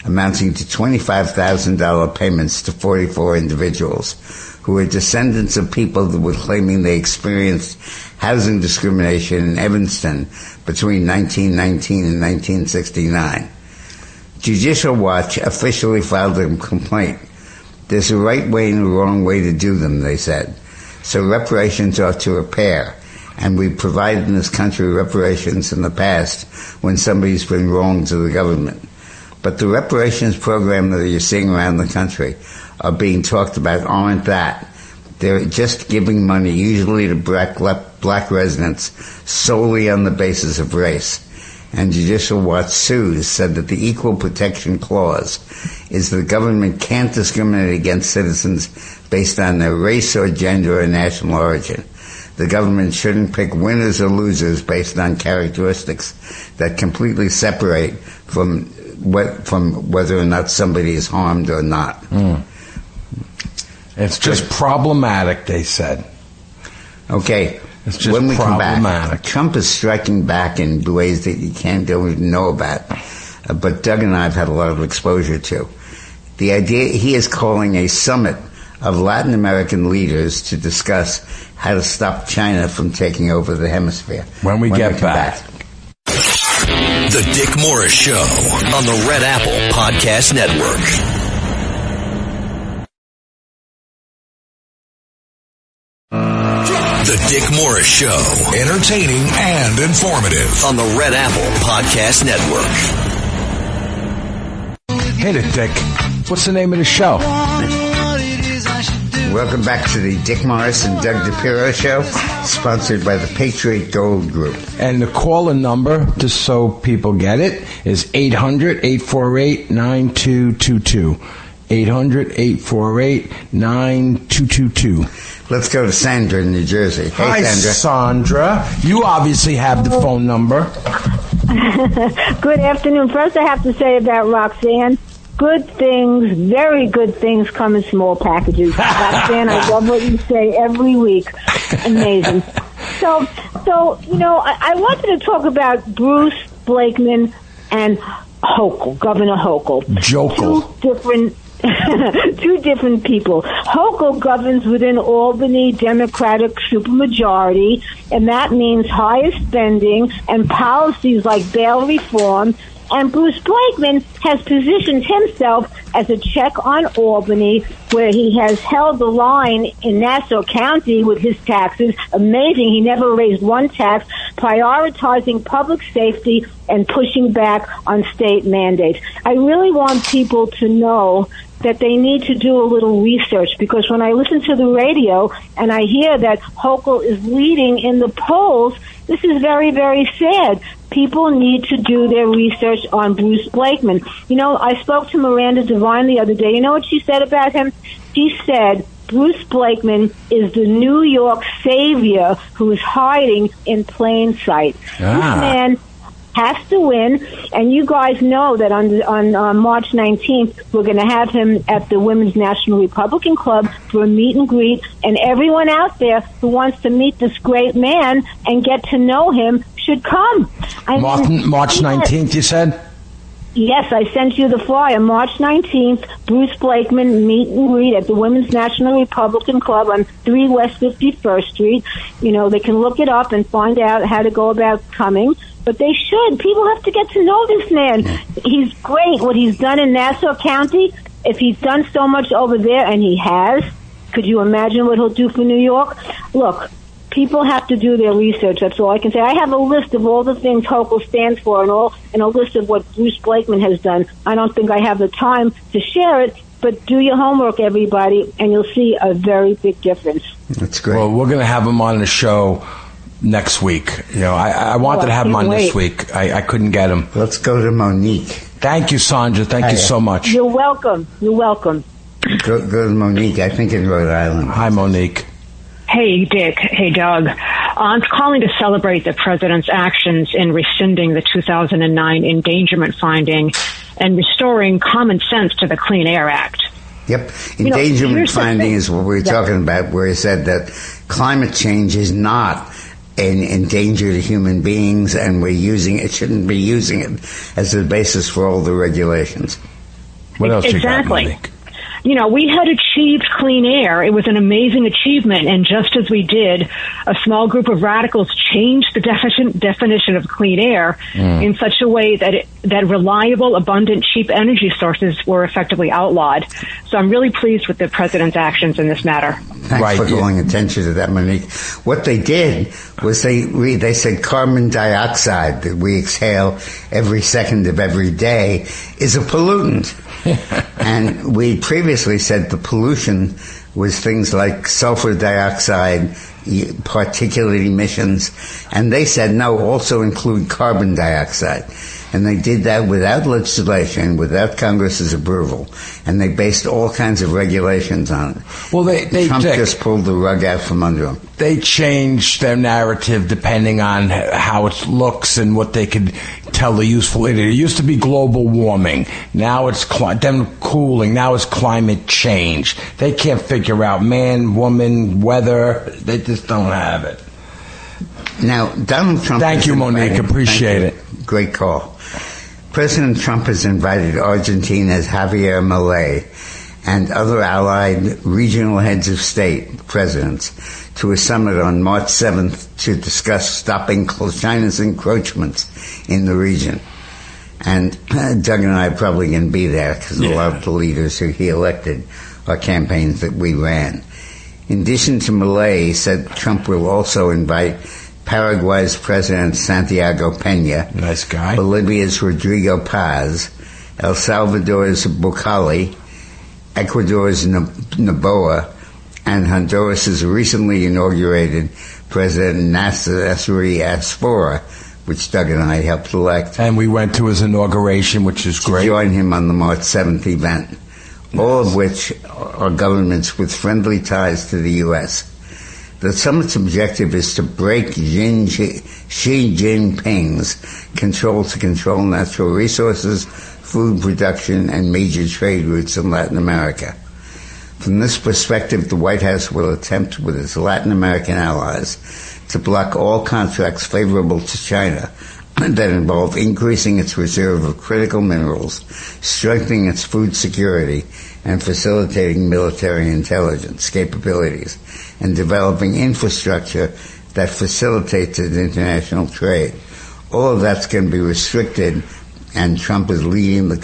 amounting to $25,000 payments to 44 individuals who are descendants of people that were claiming they experienced housing discrimination in Evanston between 1919 and 1969. Judicial Watch officially filed a complaint. There's a right way and a wrong way to do them, they said. So reparations are to repair, and we've provided in this country reparations in the past when somebody's been wrong to the government. But the reparations program that you're seeing around the country are being talked about aren't that. They're just giving money, usually to black residents, solely on the basis of race. And Judicial Watch sues said that the Equal Protection Clause is the government can't discriminate against citizens based on their race or gender or national origin. The government shouldn't pick winners or losers based on characteristics that completely separate from whether or not somebody is harmed or not.
It's just problematic, they said.
Okay.
It's just
when we
problematic.
Come back, Trump is striking back in ways that you don't even know about. But Doug and I have had a lot of exposure to. The idea, he is calling a summit of Latin American leaders to discuss how to stop China from taking over the hemisphere.
When we get back.
The Dick Morris Show on the Red Apple Podcast Network. The Dick Morris Show.
Entertaining and informative.
On the Red Apple Podcast Network.
Hey there, Dick. What's the name of the show?
Welcome back to the Dick Morris and Doug DePiro Show, sponsored by the Patriot Gold Group.
And the caller number, just so people get it, is 800-848-9222. 800-848-9222.
Let's go to Sandra in New Jersey. Hey,
Hi,
Sandra.
You obviously have the phone number.
Good afternoon. First, I have to say about Roxanne, good things, very good things come in small packages. Roxanne, I love what you say every week. Amazing. So I wanted to talk about Bruce Blakeman and Hochul, Governor Hochul.
Jokel.
Two different people. Hochul governs within Albany Democratic supermajority, and that means higher spending and policies like bail reform. And Bruce Blakeman has positioned himself as a check on Albany, where he has held the line in Nassau County with his taxes. Amazing. He never raised one tax, prioritizing public safety and pushing back on state mandates. I really want people to know that they need to do a little research, because when I listen to the radio and I hear that Hochul is leading in the polls, this is very, very sad. People need to do their research on Bruce Blakeman. I spoke to Miranda Devine the other day. You know what she said about him? She said Bruce Blakeman is the New York savior who is hiding in plain sight. This man has to win. And you guys know that on March 19th, we're going to have him at the Women's National Republican Club for a meet and greet. And everyone out there who wants to meet this great man and get to know him should come.
March 19th, you said?
Yes, I sent you the flyer. March 19th, Bruce Blakeman meet and greet at the Women's National Republican Club on 3 West 51st Street. You know, they can look it up and find out how to go about coming. But they should. People have to get to know this man. He's great. What he's done in Nassau County, if he's done so much over there, and he has, could you imagine what he'll do for New York? Look, people have to do their research. That's all I can say. I have a list of all the things Hochul stands for and a list of what Bruce Blakeman has done. I don't think I have the time to share it, but do your homework, everybody, and you'll see a very big difference.
That's great.
Well, we're going to have him on the show next week. You know, I wanted to have him on this week. I couldn't get him.
Let's go to Monique.
Thank you, Sandra. Thank you so much.
You're welcome. You're welcome.
Go to Monique, I think in Rhode Island.
Hi, Monique.
Hey, Dick. Hey, Doug. I'm calling to celebrate the president's actions in rescinding the 2009 endangerment finding and restoring common sense to the Clean Air Act.
Yep. Endangerment finding is what we're talking about, where he said that climate change is not an endanger to human beings, and shouldn't be using it as the basis for all the regulations.
What else
Exactly.
you got, Monique?
You know, we had achieved clean air. It was an amazing achievement. And just as we did, a small group of radicals changed the definition of clean air in such a way that reliable, abundant, cheap energy sources were effectively outlawed. So I'm really pleased with the president's actions in this matter.
Thanks for calling attention to that, Monique. What they did was they said carbon dioxide that we exhale every second of every day is a pollutant. And we previously said the pollution was things like sulfur dioxide, particulate emissions, and they said no, also include carbon dioxide. And they did that without legislation, without Congress's approval, and they based all kinds of regulations on it.
Well,
Trump just pulled the rug out from under them.
They changed their narrative depending on how it looks and what they could tell the useful idiot. It used to be global warming. Now it's them cooling. Now it's climate change. They can't figure out man, woman, weather. They just don't have it.
Now, Donald Trump...
Thank you, Monique. Appreciate it.
Great call. President Trump has invited Argentina's Javier Milei and other allied regional heads of state, presidents, to a summit on March 7th to discuss stopping China's encroachments in the region. And Doug and I are probably going to be there because a lot of the leaders who he elected are campaigns that we ran. In addition to Milei, he said Trump will also invite Paraguay's President Santiago Peña,
nice guy,
Bolivia's Rodrigo Paz, El Salvador's Bukele, Ecuador's Noboa, and Honduras's recently inaugurated President Nasser Asfora, which Doug and I helped elect.
And we went to his inauguration, which is great.
To join him on the March 7th event, all of which are governments with friendly ties to the U.S. The summit's objective is to break Xi Jinping's control to control natural resources, food production, and major trade routes in Latin America. From this perspective, the White House will attempt with its Latin American allies to block all contracts favorable to China that involve increasing its reserve of critical minerals, strengthening its food security, and facilitating military intelligence capabilities, and developing infrastructure that facilitates international trade. All of that's going to be restricted, and Trump is leading the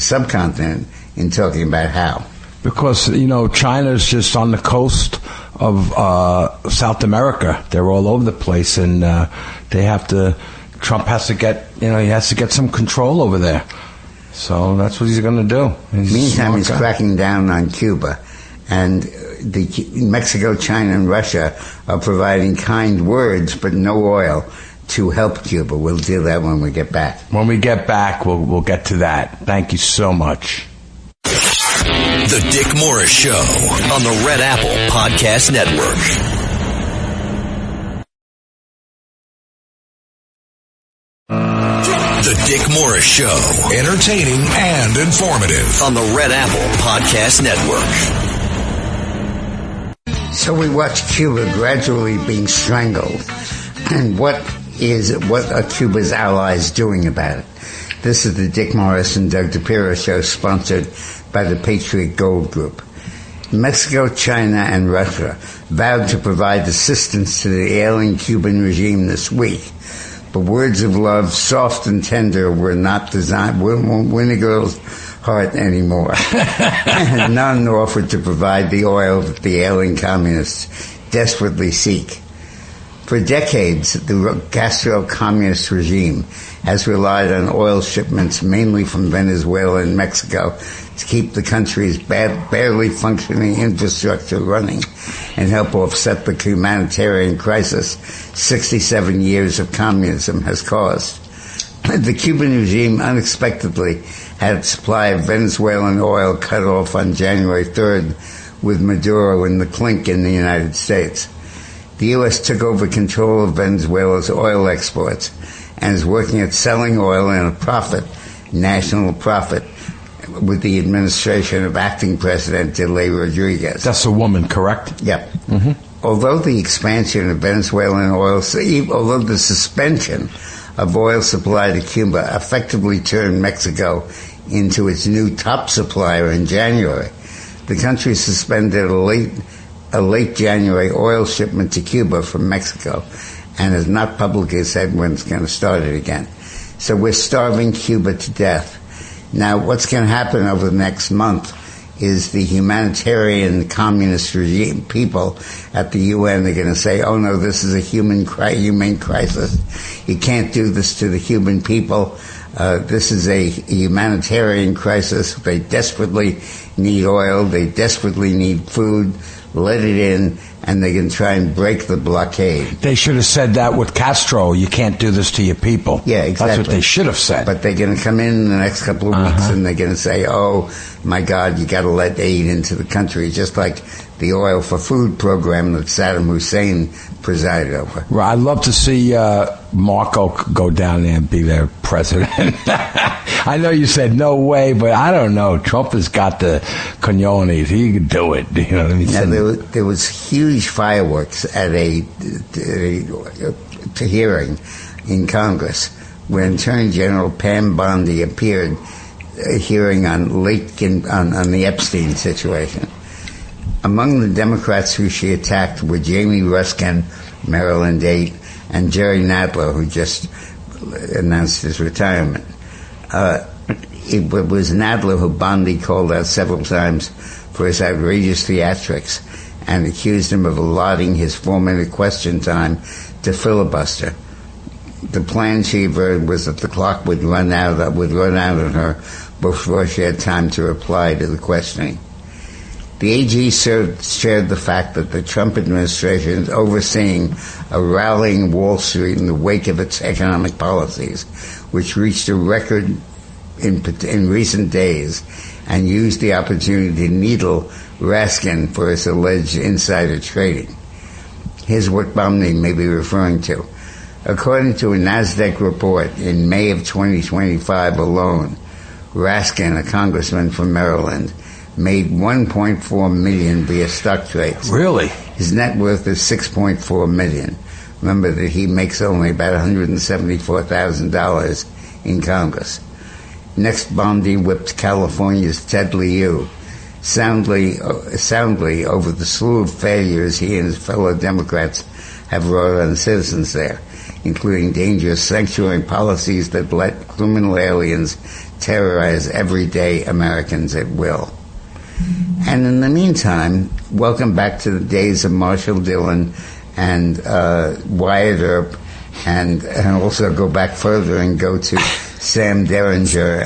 subcontinent, in talking about how.
Because, China's just on the coast of South America. They're all over the place, and Trump has to get some control over there. So that's what he's going to do.
Meantime, he's cracking down on Cuba. And Mexico, China, and Russia are providing kind words, but no oil, to help Cuba. We'll do that when we get back.
When we get back, we'll get to that. Thank you so much.
The Dick Morris Show on the Red Apple Podcast Network. The Dick Morris Show.
Entertaining and informative.
On the Red Apple Podcast Network.
So we watch Cuba gradually being strangled. And what are Cuba's allies doing about it? This is the Dick Morris and Doug DePiro Show, sponsored by the Patriot Gold Group. Mexico, China, and Russia vowed to provide assistance to the ailing Cuban regime this week. But words of love, soft and tender, were not designed, won't win a girl's heart anymore. And none offered to provide the oil that the ailing communists desperately seek. For decades, the Castro-communist regime has relied on oil shipments mainly from Venezuela and Mexico to keep the country's barely functioning infrastructure running and help offset the humanitarian crisis 67 years of communism has caused. The Cuban regime unexpectedly had its supply of Venezuelan oil cut off on January 3rd, with Maduro in the clink in the United States. The U.S. took over control of Venezuela's oil exports and is working at selling oil in a national profit, with the administration of acting President Delcy Rodriguez.
That's a woman, correct?
Yep.
Mm-hmm.
Although the suspension of oil supply to Cuba effectively turned Mexico into its new top supplier in January, the country suspended a late January oil shipment to Cuba from Mexico and has not publicly said when it's going to start it again. So we're starving Cuba to death. Now, what's going to happen over the next month is the humanitarian communist regime people at the UN are going to say, oh no, this is a humane crisis. You can't do this to the Cuban people. This is a humanitarian crisis. They desperately need oil. They desperately need food. Let it in, and they can try and break the blockade.
They should have said that with Castro. You can't do this to your people.
Yeah, exactly.
That's what they should have said.
But they're going to come in the next couple of weeks, and they're going to say, oh, my God, you got to let aid into the country, just like the Oil for Food program that Saddam Hussein presided over.
Well, I'd love to see Marco go down there and be their president. I know you said no way, but I don't know. Trump has got the cojones. He can do it. You know what I mean?
Now, there was huge fireworks at a hearing in Congress when Attorney General Pam Bondi appeared, hearing on the Epstein situation. Among the Democrats who she attacked were Jamie Ruskin, Maryland 8, and Jerry Nadler, who just announced his retirement. It was Nadler who Bondi called out several times for his outrageous theatrics and accused him of allotting his 4-minute question time to filibuster. The plan she averted was that the clock would run out on her before she had time to reply to the questioning. The AG shared the fact that the Trump administration is overseeing a rallying Wall Street in the wake of its economic policies, which reached a record in recent days, and used the opportunity to needle Raskin for his alleged insider trading. Here's what Bondi may be referring to. According to a NASDAQ report, in May of 2025 alone, Raskin, a congressman from Maryland, made $1.4 million via stock trades.
Really?
His net worth is $6.4 million. Remember that he makes only about $174,000 in Congress. Next, Bondi whipped California's Ted Lieu soundly over the slew of failures he and his fellow Democrats have wrought on citizens there, including dangerous sanctuary policies that let criminal aliens terrorize everyday Americans at will. And in the meantime, welcome back to the days of Marshall Dillon and Wyatt Earp, and also go back further and go to Sam Dillinger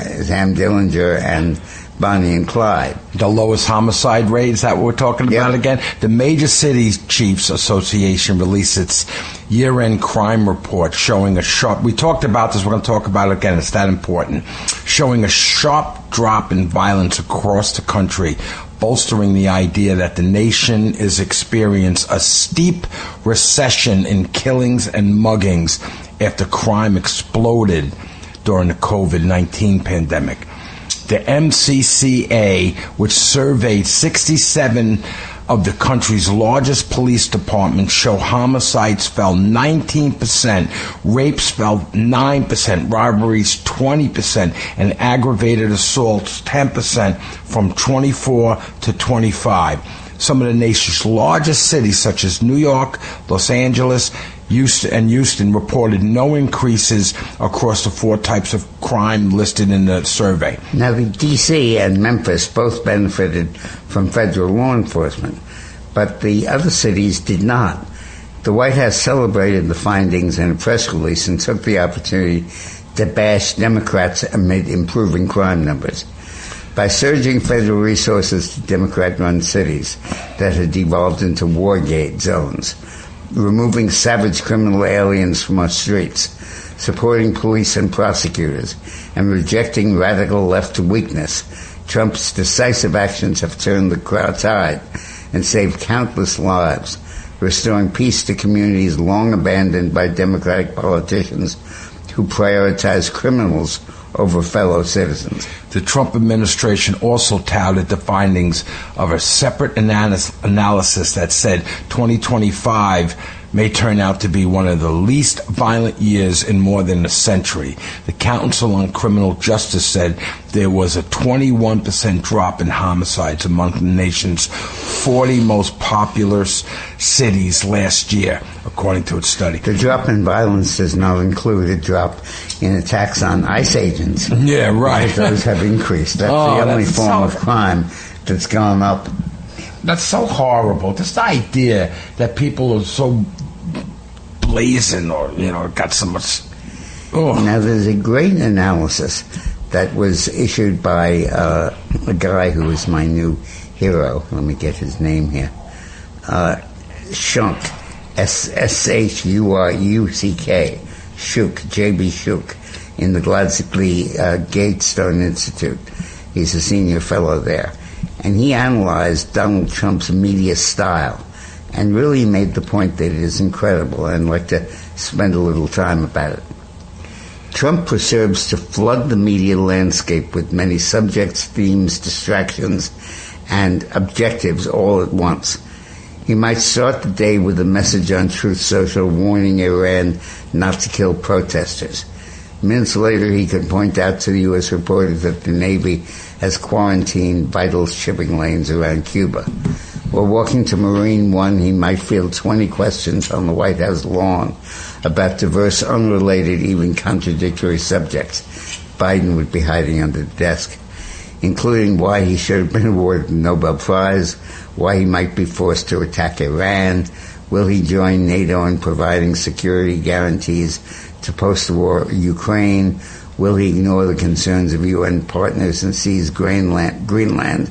and Bonnie and Clyde.
The lowest homicide rate, is that what we're talking about again? The Major Cities Chiefs Association released its year-end crime report showing a sharp, we talked about this, we're going to talk about it again, it's that important, showing a sharp drop in violence across the country, bolstering the idea that the nation is experiencing a steep recession in killings and muggings after crime exploded during the COVID-19 pandemic. The MCCA, which surveyed 67 of the country's largest police departments, show homicides fell 19%, rapes fell 9%, robberies 20%, and aggravated assaults 10% from 24 to 25. Some of the nation's largest cities, such as New York, Los Angeles, Houston, reported no increases across the 4 types of crime listed in the survey.
Now, the D.C. and Memphis both benefited from federal law enforcement, but the other cities did not. The White House celebrated the findings in a press release and took the opportunity to bash Democrats amid improving crime numbers. By surging federal resources to Democrat-run cities that had devolved into war-gate zones, removing savage criminal aliens from our streets, supporting police and prosecutors, and rejecting radical left weakness, Trump's decisive actions have turned the tide and saved countless lives, restoring peace to communities long abandoned by Democratic politicians who prioritize criminals over fellow citizens.
The Trump administration also touted the findings of a separate analysis that said 2025 may turn out to be one of the least violent years in more than a century. The Council on Criminal Justice said there was a 21% drop in homicides among the nation's 40 most populous cities last year, according to its study.
The drop in violence does not include a drop in attacks on ICE agents.
Yeah, right.
Those have increased. That's the only form of crime that's gone up.
That's so horrible. Just the idea that people are so blazing or, got so much...
Now, there's a great analysis that was issued by a guy who is my new hero. Let me get his name here. Shunk, S-H-U-R-U-C-K, Shuk, J.B. Shuk, in the Gladstone Gatestone Institute. He's a senior fellow there. And he analyzed Donald Trump's media style and really made the point that it is incredible, and I'd like to spend a little time about it. Trump preserves to flood the media landscape with many subjects, themes, distractions, and objectives all at once. He might start the day with a message on Truth Social warning Iran not to kill protesters. Minutes later, he could point out to the U.S. reporters that the Navy has quarantined vital shipping lanes around Cuba. While walking to Marine One, he might field 20 questions on the White House lawn about diverse, unrelated, even contradictory subjects Biden would be hiding under the desk, including why he should have been awarded the Nobel Prize, why he might be forced to attack Iran, will he join NATO in providing security guarantees to post-war Ukraine, will he ignore the concerns of UN partners and seize Greenland?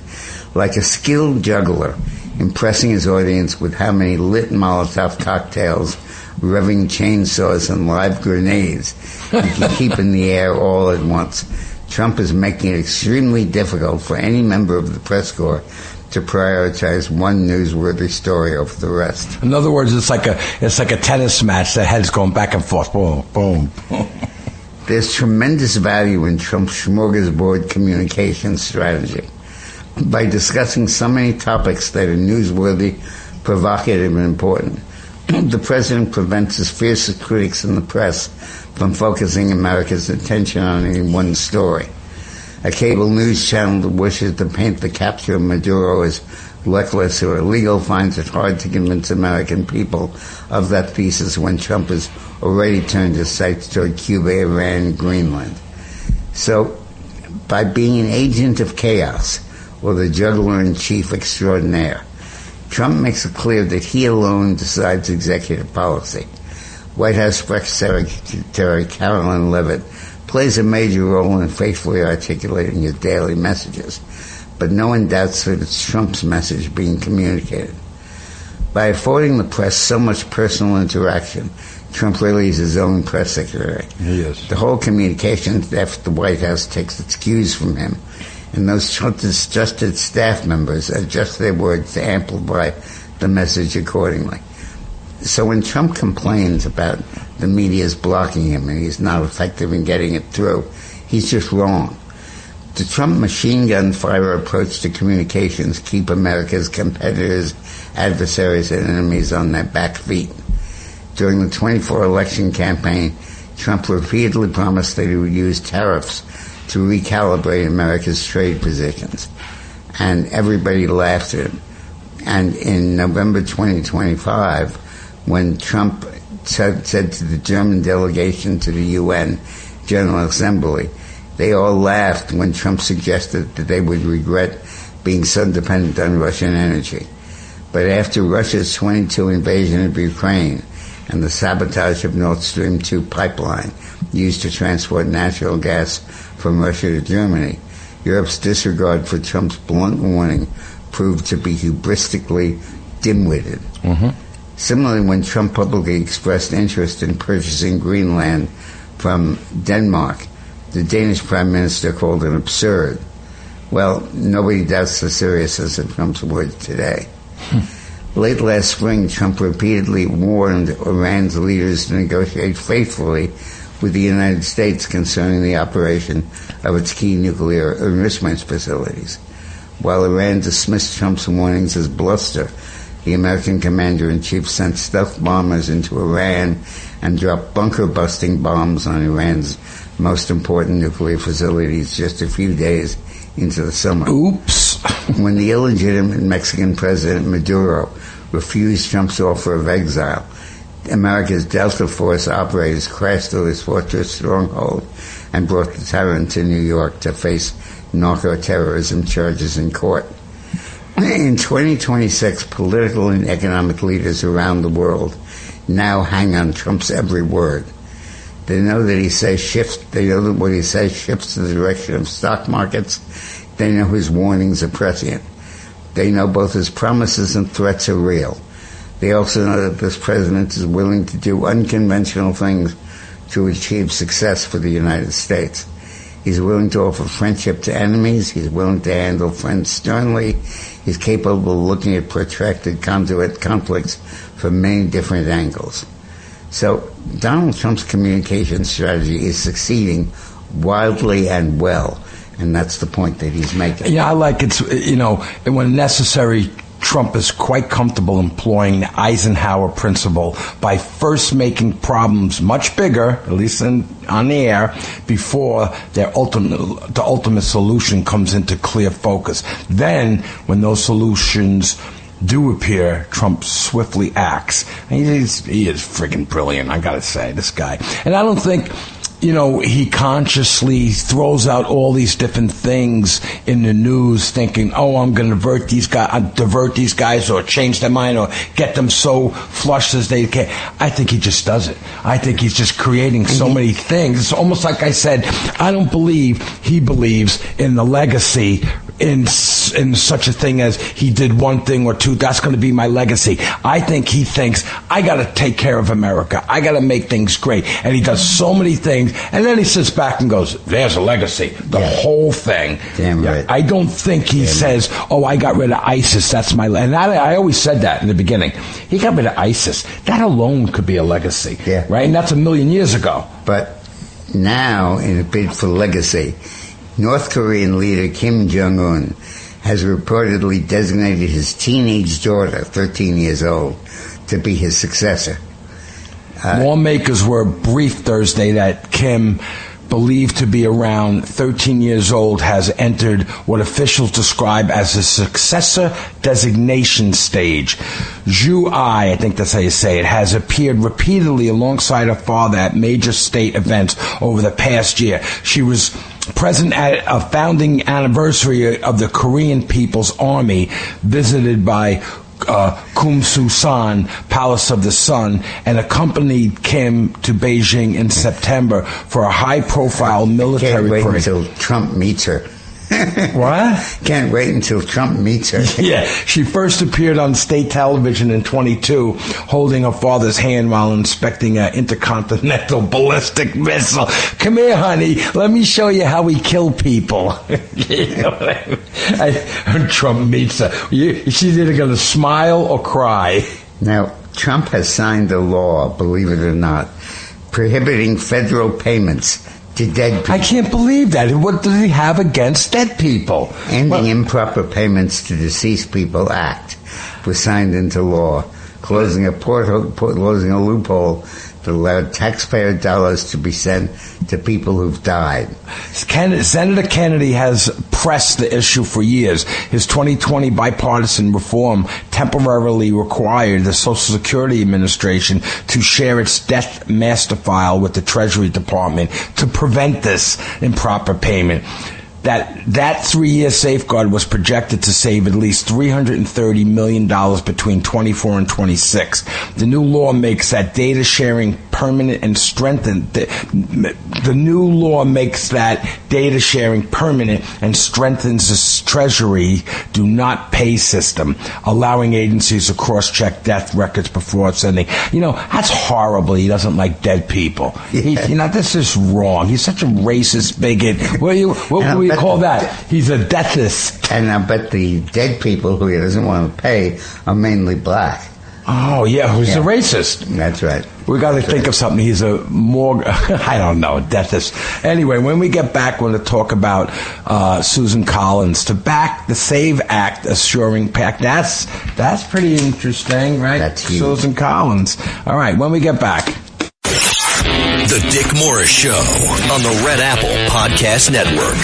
Like a skilled juggler, impressing his audience with how many lit Molotov cocktails, revving chainsaws, and live grenades he can keep in the air all at once. Trump is making it extremely difficult for any member of the press corps to prioritize one newsworthy story over the rest.
In other words, it's like a tennis match. The head's going back and forth. Boom, boom.
There's tremendous value in Trump's smorgasbord communication strategy. By discussing so many topics that are newsworthy, provocative, and important, the president prevents his fiercest critics in the press from focusing America's attention on any one story. A cable news channel that wishes to paint the capture of Maduro as reckless or illegal finds it hard to convince American people of that thesis when Trump has already turned his sights toward Cuba, Iran, and Greenland. So, by being an agent of chaos, or the juggler-in-chief extraordinaire, Trump makes it clear that he alone decides executive policy. White House Press Secretary Caroline Leavitt plays a major role in faithfully articulating his daily messages, but no one doubts that it's Trump's message being communicated. By affording the press so much personal interaction, Trump really is his own press secretary.
He is.
The whole communications staff at the White House takes its cues from him, and those trusted staff members adjust their words to amplify the message accordingly. So when Trump complains about the media is blocking him and he's not effective in getting it through. He's just wrong. The Trump machine gun fire approach to communications keep America's competitors, adversaries, and enemies on their back feet. During the 24 election campaign, Trump repeatedly promised that he would use tariffs to recalibrate America's trade positions. And everybody laughed at him. And in November 2025, when Trump said to the German delegation to the UN General Assembly, they all laughed when Trump suggested that they would regret being so dependent on Russian energy. But after Russia's 22 invasion of Ukraine and the sabotage of Nord Stream 2 pipeline used to transport natural gas from Russia to Germany, Europe's disregard for Trump's blunt warning proved to be hubristically dim-witted. Mm-hmm. Similarly, when Trump publicly expressed interest in purchasing Greenland from Denmark, the Danish Prime Minister called it absurd. Well, nobody doubts the seriousness of Trump's words today. Late last spring, Trump repeatedly warned Iran's leaders to negotiate faithfully with the United States concerning the operation of its key nuclear enrichment facilities. While Iran dismissed Trump's warnings as bluster, the American commander-in-chief sent stealth bombers into Iran and dropped bunker-busting bombs on Iran's most important nuclear facilities just a few days into the summer.
Oops.
When the illegitimate Mexican President Maduro refused Trump's offer of exile, America's Delta Force operators crashed through his fortress stronghold and brought the tyrant to New York to face narco-terrorism charges in court. In 2026, political and economic leaders around the world now hang on Trump's every word. They know that they know that what he says shifts the direction of stock markets. They know his warnings are prescient. They know both his promises and threats are real. They also know that this president is willing to do unconventional things to achieve success for the United States. He's willing to offer friendship to enemies. He's willing to handle friends sternly. He's capable of looking at protracted conduit conflicts from many different angles. So Donald Trump's communication strategy is succeeding wildly and well, and that's the point that he's making.
Yeah, I like it. When necessary, Trump is quite comfortable employing the Eisenhower principle by first making problems much bigger, at least on the air, before the ultimate solution comes into clear focus. Then, when those solutions do appear, Trump swiftly acts. He is friggin' brilliant, I gotta say, this guy. And I don't think, he consciously throws out all these different things in the news thinking, I'm going to divert these guys or change their mind or get them so flushed as they can. I think he just does it. I think he's just creating so many things. It's almost like I said, I don't believe he believes in the legacy in such a thing as he did one thing or two, that's going to be my legacy. I think he thinks, I got to take care of America. I got to make things great. And he does so many things. And then he sits back and goes, there's a legacy. The whole thing.
Damn right.
I don't think he says, I got rid of ISIS. That's my legacy. And I always said that in the beginning. He got rid of ISIS. That alone could be a legacy.
Yeah.
Right? And that's 1,000,000 years ago.
But now, in a bid for legacy, North Korean leader Kim Jong-un has reportedly designated his teenage daughter, 13 years old, to be his successor.
Lawmakers were briefed Thursday that Kim, believed to be around 13 years old, has entered what officials describe as a successor designation stage. Zhu Ai, I think that's how you say it, has appeared repeatedly alongside her father at major state events over the past year. She was present at a founding anniversary of the Korean People's Army, visited by Kumsusan, Palace of the Sun, and accompanied Kim to Beijing in September for a high-profile military
parade. Can't wait
parade.
until Trump meets her.
What?
Can't wait until Trump meets her.
Yeah, she first appeared on state television in 22, holding her father's hand while inspecting an intercontinental ballistic missile. Come here, honey. Let me show you how we kill people. You know what I mean? Trump meets her. She's either going to smile or cry.
Now, Trump has signed a law, believe it or not, prohibiting federal payments to dead people.
I can't believe that. What does he have against dead people?
Ending improper payments to deceased people act was signed into law, closing a loophole that allowed taxpayer dollars to be sent to people who've died.
Senator Kennedy has pressed the issue for years. His 2020 bipartisan reform temporarily required the Social Security Administration to share its death master file with the Treasury Department to prevent this improper payment. That 3-year safeguard was projected to save at least $330 million between 24 and 26. The new law makes that data sharing permanent and strengthened. The new law makes that data sharing permanent and strengthens the Treasury do not pay system, allowing agencies to cross-check death records before sending. That's horrible. He doesn't like dead people. This is wrong. He's such a racist bigot. What we call that? He's a deathist.
And I bet the dead people who he doesn't want to pay are mainly black.
Oh, yeah, who's a racist.
That's right.
We got to think of something. He's a more, I don't know, deathist. Anyway, when we get back, we're going to talk about Susan Collins to back the SAVE Act assuring pact. That's pretty interesting, right?
That's huge.
Susan Collins. All right, when we get back.
The Dick Morris Show on the Red Apple Podcast Network.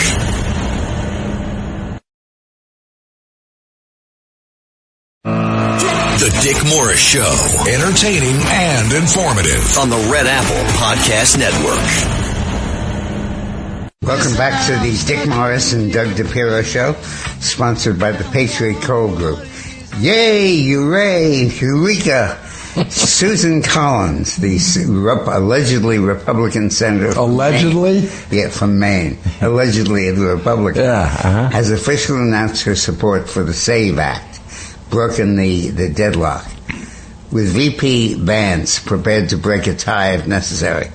The Dick Morris Show.
Entertaining and informative.
On the Red Apple Podcast Network.
Welcome back to the Dick Morris and Doug DePiro Show, sponsored by the Patriot Coal Group. Yay, hooray, eureka. Susan Collins, the allegedly Republican senator from Maine. Yeah, from Maine. Allegedly a Republican. Has officially announced her support for the SAVE Act, broken the deadlock. With VP Vance prepared to break a tie if necessary,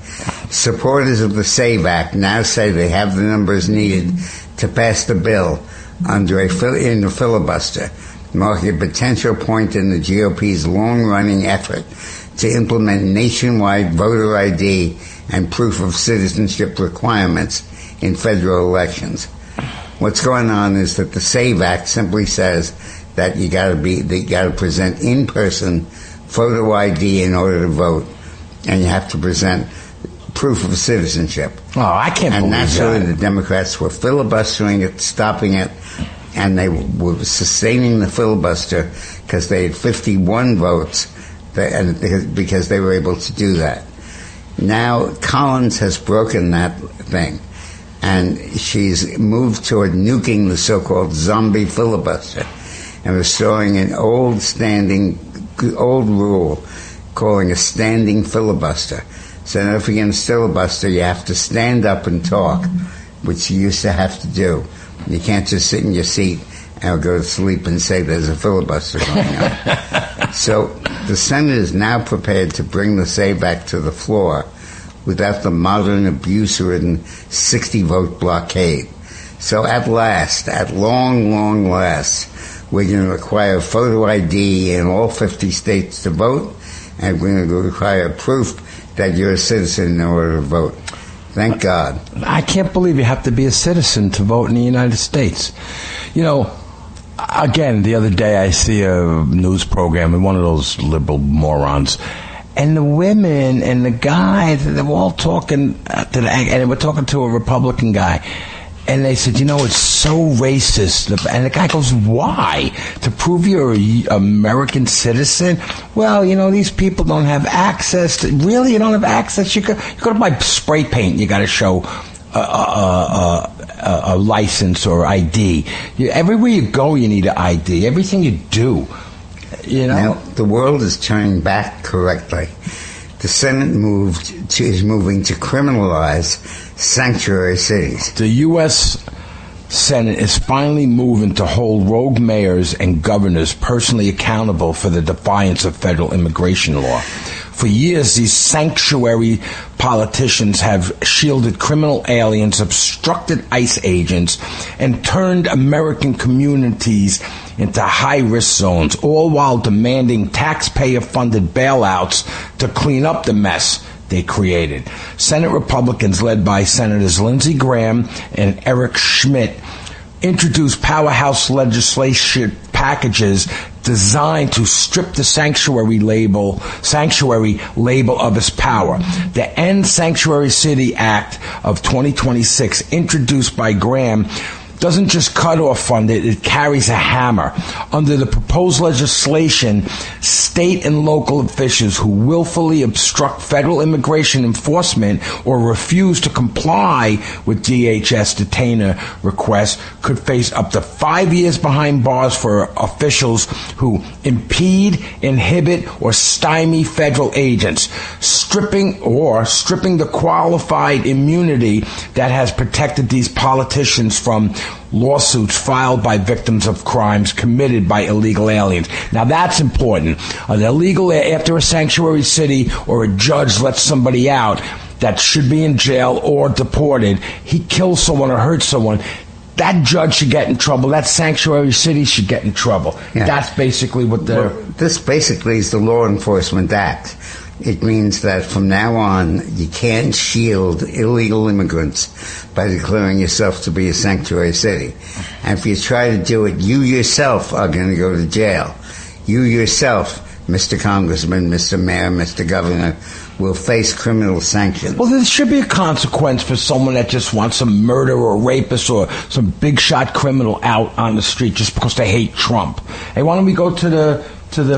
supporters of the SAVE Act now say they have the numbers needed to pass the bill in the filibuster, marking a potential point in the GOP's long-running effort to implement nationwide voter ID and proof of citizenship requirements in federal elections. What's going on is that the SAVE Act simply says that you got to present in-person photo ID in order to vote, and you have to present proof of citizenship.
Oh, I can't believe that.
And naturally, the Democrats were filibustering it, stopping it, and they were sustaining the filibuster because they had 51 votes, because they were able to do that. Now, Collins has broken that thing, and she's moved toward nuking the so-called zombie filibuster and restoring an old rule calling a standing filibuster. So now if you're going to filibuster, you have to stand up and talk, which you used to have to do. You can't just sit in your seat and go to sleep and say there's a filibuster going on. So the Senate is now prepared to bring the SAVE Act to the floor without the modern abuse-ridden 60-vote blockade. So at long last, we're going to require photo ID in all 50 states to vote, and we're going to require proof that you're a citizen in order to vote. Thank God.
I can't believe you have to be a citizen to vote in the United States. Again, the other day I see a news program and one of those liberal morons, and the women and the guys, they're all talking and we're talking to a Republican guy. And they said, it's so racist. And the guy goes, why? To prove you're an American citizen? Well, these people don't have access. Really? You don't have access? You go to buy spray paint. You got to show a license or ID. Everywhere you go, you need an ID. Everything you do.
Now, the world is turning back correctly. The Senate is moving to criminalize sanctuary cities.
The U.S. Senate is finally moving to hold rogue mayors and governors personally accountable for the defiance of federal immigration law. For years, these sanctuary politicians have shielded criminal aliens, obstructed ICE agents, and turned American communities into high-risk zones, all while demanding taxpayer-funded bailouts to clean up the mess they created. Senate Republicans led by Senators Lindsey Graham and Eric Schmidt introduced powerhouse legislation packages designed to strip the sanctuary label of its power. The End Sanctuary City Act of 2026, introduced by Graham, doesn't just cut off funding, it carries a hammer. Under the proposed legislation, state and local officials who willfully obstruct federal immigration enforcement or refuse to comply with DHS detainer requests could face up to 5 years behind bars for officials who impede, inhibit, or stymie federal agents, stripping the qualified immunity that has protected these politicians from lawsuits filed by victims of crimes committed by illegal aliens. Now that's important. After a sanctuary city or a judge lets somebody out that should be in jail or deported, he kills someone or hurts someone, that judge should get in trouble. That sanctuary city should get in trouble. Yeah. That's basically what
this basically is the Law Enforcement Act. It means that from now on, you can't shield illegal immigrants by declaring yourself to be a sanctuary city. And if you try to do it, you yourself are going to go to jail. You yourself, Mr. Congressman, Mr. Mayor, Mr. Governor, will face criminal sanctions.
Well, there should be a consequence for someone that just wants some murderer or rapist or some big shot criminal out on the street just because they hate Trump. Hey, why don't we go to the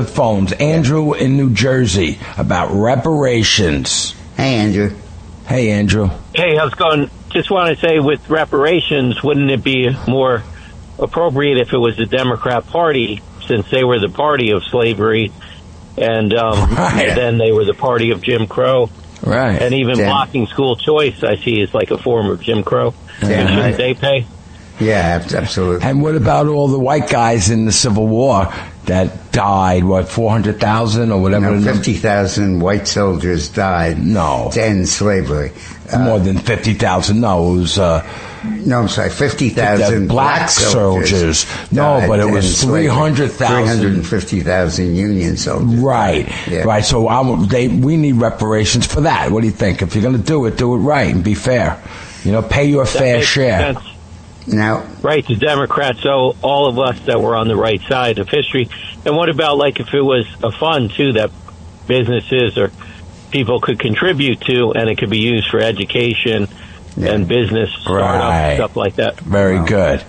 phones? Andrew in New Jersey about reparations.
Hey, Andrew.
Hey, Andrew.
Hey, how's it going? Just want to say with reparations, wouldn't it be more appropriate if it was the Democrat Party, since they were the party of slavery, and then they were the party of Jim Crow?
Right.
And even blocking school choice, I see, is like a form of Jim Crow. And shouldn't they pay?
Yeah, absolutely.
And what about all the white guys in the Civil War that died, 400,000 or whatever?
50,000 white soldiers died to end slavery.
More than 50,000. No, it was...
no, I'm sorry, 50,000
black soldiers. No, but it was 300,000.
350,000 Union soldiers.
Right, right. So we need reparations for that. What do you think? If you're going to do it right and be fair. Pay your fair share.
Sense.
Now,
right, the Democrats, so all of us that were on the right side of history. And what about, if it was a fund, too, that businesses or people could contribute to, and it could be used for education and business startups, stuff like that?
Very good.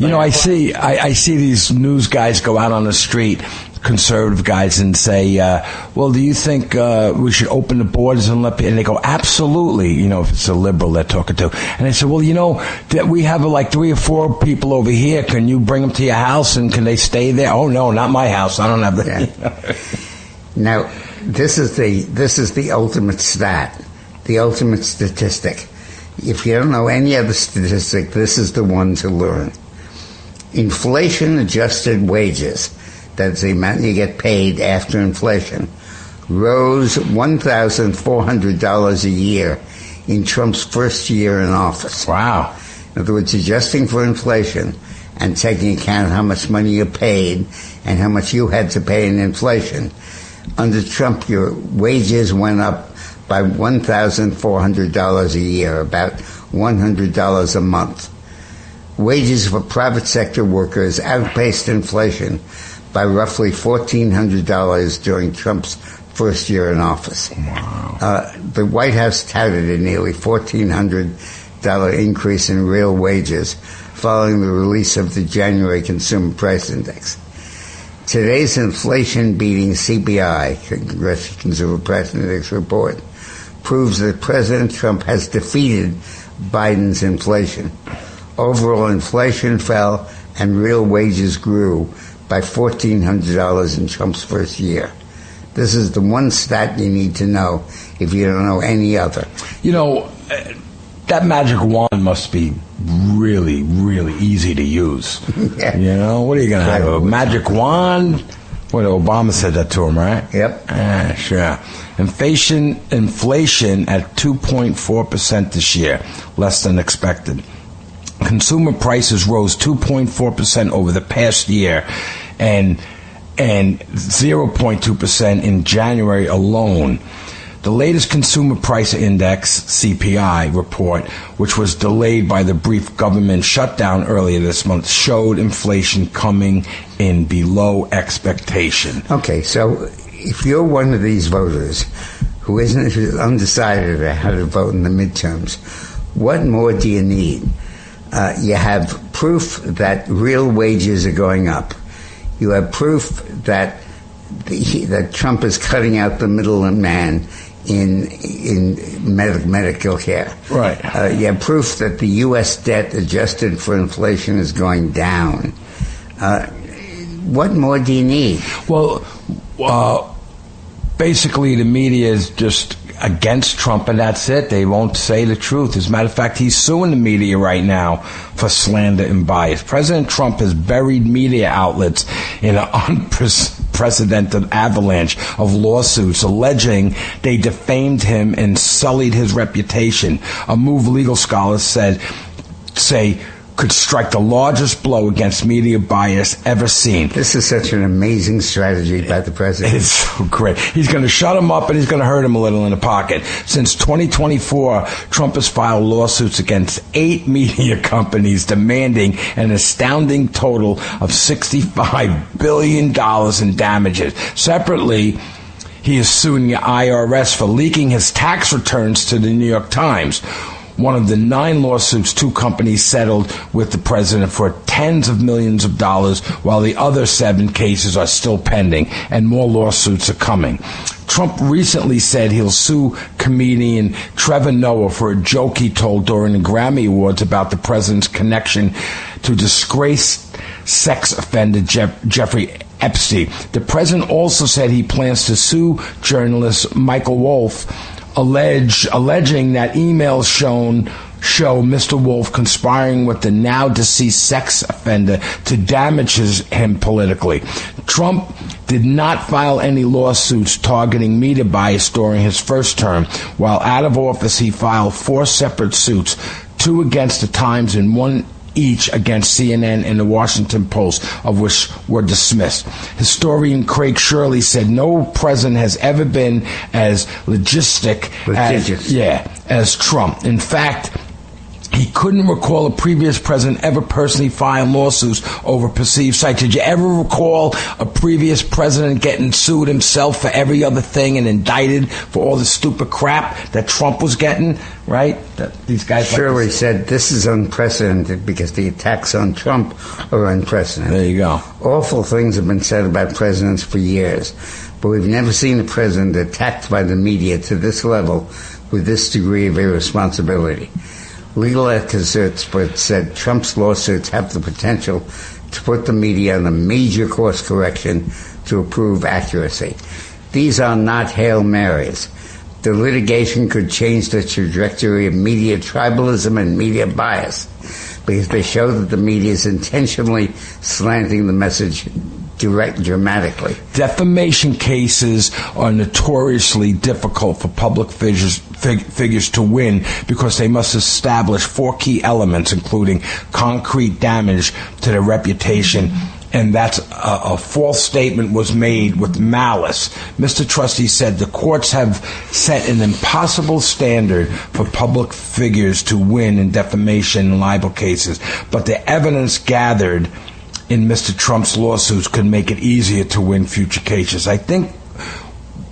I see these news guys go out on the street, conservative guys, and say, well, do you think we should open the borders and let people? And they go, absolutely, if it's a liberal they're talking to. And they say, well, that we have 3 or 4 people over here. Can you bring them to your house, and can they stay there? Oh, no, not my house. I don't have the...
Now, this is the ultimate stat, the ultimate statistic. If you don't know any other statistic, this is the one to learn. Inflation-adjusted wages, that's the amount you get paid after inflation, rose $1,400 a year in Trump's first year in office.
Wow.
In other words, adjusting for inflation and taking account how much money you paid and how much you had to pay in inflation, under Trump, your wages went up by $1,400 a year, about $100 a month. Wages for private sector workers outpaced inflation by roughly $1,400 during Trump's first year in office.
Wow.
The White House touted a nearly $1,400 increase in real wages following the release of the January Consumer Price Index. Today's inflation-beating CPI, Congressional Consumer Price Index report, proves that President Trump has defeated Biden's inflation. Overall inflation fell and real wages grew by $1,400 in Trump's first year. This is the one stat you need to know if you don't know any other.
That magic wand must be really, really easy to use.
Yeah.
What are you going to have? A magic wand? What, Obama said that to him, right?
Yep.
Sure. Inflation at 2.4% this year, less than expected. Consumer prices rose 2.4% over the past year, and 0.2% in January alone. The latest Consumer Price Index, CPI, report, which was delayed by the brief government shutdown earlier this month, showed inflation coming in below expectation.
Okay, so if you're one of these voters who isn't undecided about how to vote in the midterms, what more do you need? You have proof that real wages are going up. You have proof that that Trump is cutting out the middleman in medical care.
Right.
You have proof that the U.S. debt adjusted for inflation is going down. What more do you need?
Well, basically the media is just against Trump, and that's it. They won't say the truth. As a matter of fact, he's suing the media right now for slander and bias. President Trump has buried media outlets in an unprecedented avalanche of lawsuits alleging they defamed him and sullied his reputation, a move legal scholars say could strike the largest blow against media bias ever seen.
This is such an amazing strategy by the president.
It's so great. He's going to shut him up and he's going to hurt him a little in the pocket. Since 2024, Trump has filed lawsuits against 8 media companies demanding an astounding total of $65 billion in damages. Separately, he is suing the IRS for leaking his tax returns to the New York Times. One of the 9 lawsuits, 2 companies settled with the president for tens of millions of dollars, while the other 7 cases are still pending, and more lawsuits are coming. Trump recently said he'll sue comedian Trevor Noah for a joke he told during the Grammy Awards about the president's connection to disgraced sex offender Jeffrey Epstein. The president also said he plans to sue journalist Michael Wolff, alleging that emails show Mr. Wolf conspiring with the now deceased sex offender to damage him politically. Trump did not file any lawsuits targeting media bias during his first term. While out of office, he filed 4 separate suits, 2 against the Times and 1 each against CNN and the Washington Post, of which were dismissed. Historian Craig Shirley said no president has ever been as litigious as Trump. In fact, he couldn't recall a previous president ever personally filing lawsuits over perceived sites. Did you ever recall a previous president getting sued himself for every other thing and indicted for all the stupid crap that Trump was getting? Right? That these guys
Shirley said this is unprecedented because the attacks on Trump are unprecedented.
There you go.
Awful things have been said about presidents for years, but we've never seen a president attacked by the media to this level with this degree of irresponsibility. Legal experts said Trump's lawsuits have the potential to put the media on a major course correction to improve accuracy. These are not Hail Marys. The litigation could change the trajectory of media tribalism and media bias because they show that the media is intentionally slanting the message dramatically.
Defamation cases are notoriously difficult for public figures to win because they must establish 4 key elements, including concrete damage to their reputation, and that's a false statement was made with malice. Mr. Trustee said the courts have set an impossible standard for public figures to win in defamation and libel cases, but the evidence gathered in Mr. Trump's lawsuits could make it easier to win future cases. I think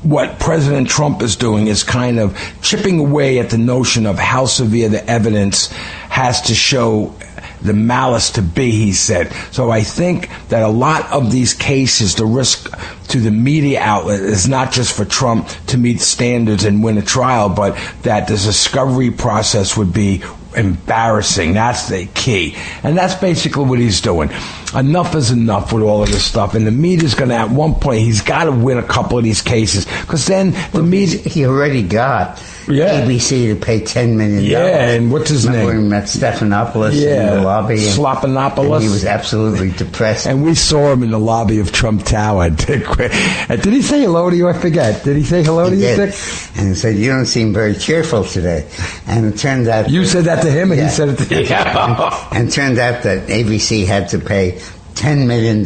what President Trump is doing is kind of chipping away at the notion of how severe the evidence has to show the malice to be, he said. So I think that a lot of these cases, the risk to the media outlet is not just for Trump to meet standards and win a trial, but that the discovery process would be embarrassing. That's the key. And that's basically what he's doing. Enough is enough with all of this stuff. And the media's going to, at one point, he's got to win a couple of these cases. Because then the media...
He already got ABC to pay $10 million.
Yeah, and what's his name?
Remember when we met Stephanopoulos in the lobby?
Slopanopoulos.
And he was absolutely depressed.
And we saw him in the lobby of Trump Tower. Did he say hello to you? I forget. Did he say hello to you, Dick?
And he said, you don't seem very cheerful today. And it turned out...
You said that to him, and he said it to you.
And it turned out that ABC had to pay $10 million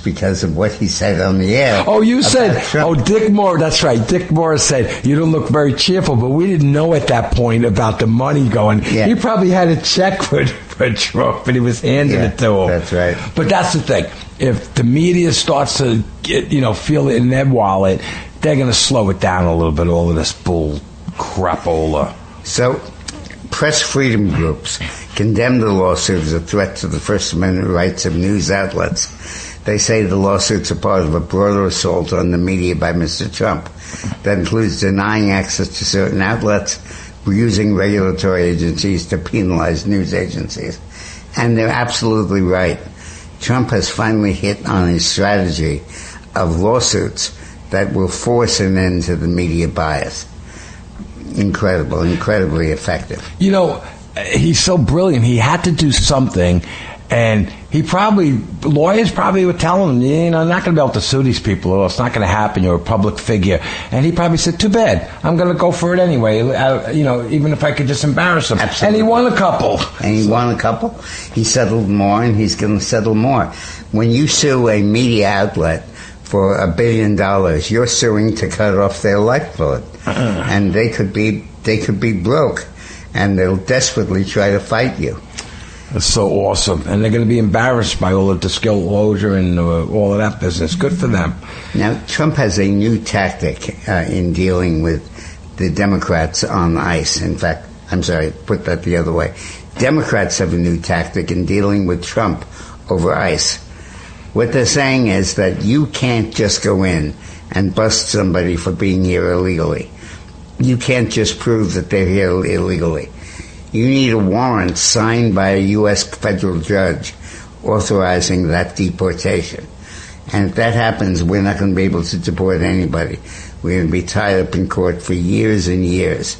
because of what he said on the air.
Oh, you said, Dick Moore, that's right. Dick Moore said, you don't look very cheerful, but we didn't know at that point about the money going. Yeah. He probably had a check for Trump, and he was handing it to him.
That's right.
But that's the thing. If the media starts to get, feel it in their wallet, they're going to slow it down a little bit, all of this bull crapola.
So, press freedom groups condemn the lawsuit as a threat to the First Amendment rights of news outlets. They say the lawsuits are part of a broader assault on the media by Mr. Trump that includes denying access to certain outlets, using regulatory agencies to penalize news agencies. And they're absolutely right. Trump has finally hit on his strategy of lawsuits that will force an end to the media bias. Incredible, incredibly effective.
He's so brilliant. He had to do something, and lawyers probably were telling him, I'm not going to be able to sue these people, or it's not going to happen. You're a public figure. And he probably said, too bad. I'm going to go for it anyway, even if I could just embarrass him.
Absolutely.
And he won a couple.
He settled more, and he's going to settle more. When you sue a media outlet for $1 billion, you're suing to cut off their lifeblood. And they could be broke, and they'll desperately try to fight you.
That's so awesome. And they're going to be embarrassed by all the disclosure and all of that business. Good for them.
Now, Trump has a new tactic in dealing with the Democrats on ICE. In fact, put that the other way. Democrats have a new tactic in dealing with Trump over ICE. What they're saying is that you can't just go in and bust somebody for being here illegally. You can't just prove that they're here illegally. You need a warrant signed by a U.S. federal judge authorizing that deportation. And if that happens, we're not going to be able to deport anybody. We're going to be tied up in court for years and years.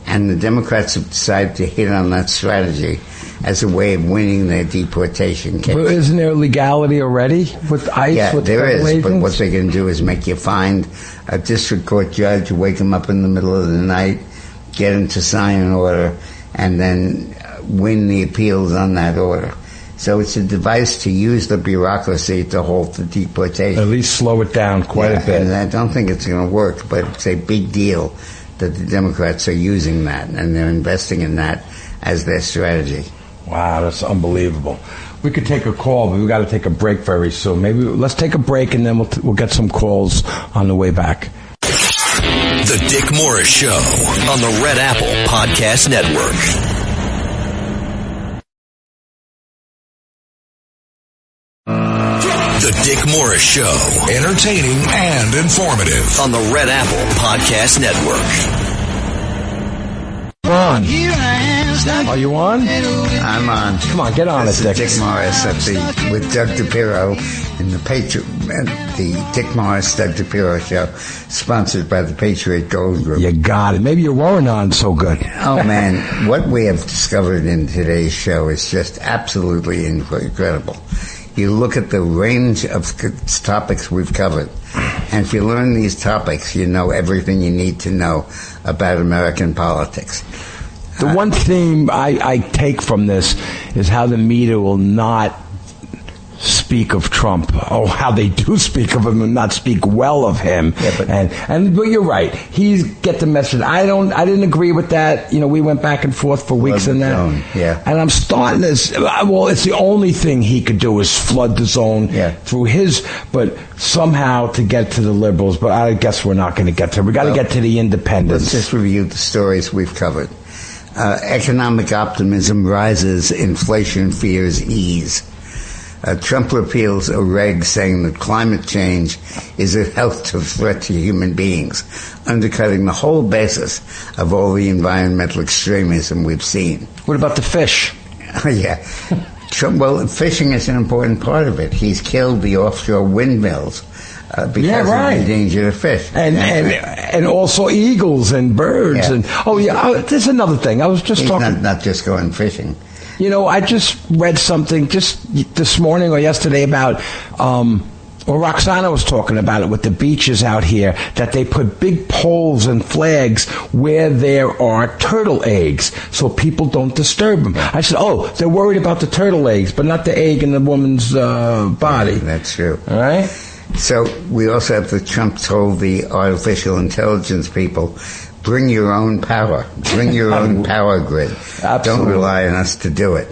And the Democrats have decided to hit on that strategy as a way of winning their deportation case.
But isn't there legality already with ICE?
Yeah,
with
there is.
agents?
But what they're going to do is make you find a district court judge, wake him up in the middle of the night, get him to sign an order, and then win the appeals on that order. So it's a device to use the bureaucracy to halt the deportation.
At least slow it down quite a bit.
And I don't think it's going to work, but it's a big deal that the Democrats are using that, and they're investing in that as their strategy.
Wow, that's unbelievable. We could take a call, but we've got to take a break very soon. Maybe let's take a break, and then we'll get some calls on the way back.
The Dick Morris Show on the Red Apple Podcast Network. The Dick Morris Show.
Entertaining and informative.
On the Red Apple Podcast Network.
On. Are you on?
I'm on.
Come on, get on
this
it, Dick.
Dick Morris with Doug DePiro in the Dick Morris, Doug DePiro Show, sponsored by the Patriot Gold Group.
You got it. Maybe you weren't on so good.
Oh, man. What we have discovered in today's show is just absolutely incredible. You look at the range of topics we've covered, and if you learn these topics, you know everything you need to know about American politics.
The one theme I take from this is how the media will not speak of Trump, or how they do speak of him and not speak well of him. Yeah, but you're right. He get the message. I didn't agree with that. We went back and forth for weeks on that.
Yeah.
And I'm starting this. Well, it's the only thing he could do is flood the zone through his. But somehow to get to the liberals. But I guess we're not going to get to. We got to get to the independents.
Let's just review the stories we've covered. Economic optimism rises. Inflation fears ease. Trump repeals a reg saying that climate change is a health threat to human beings, undercutting the whole basis of all the environmental extremism we've seen.
What about the fish?
Yeah. Well, fishing is an important part of it. He's killed the offshore windmills because of the endangered fish.
And also eagles and birds. Yeah. And there's another thing. I was just talking.
Not just going fishing.
I just read something just this morning or yesterday about Well, Roxana was talking about it with the beaches out here, that they put big poles and flags where there are turtle eggs so people don't disturb them. I said, they're worried about the turtle eggs, but not the egg in the woman's body.
That's true.
All right?
So we also have the Trump told the artificial intelligence people, bring your own power. Bring your own power grid.
Absolutely.
Don't rely on us to do it.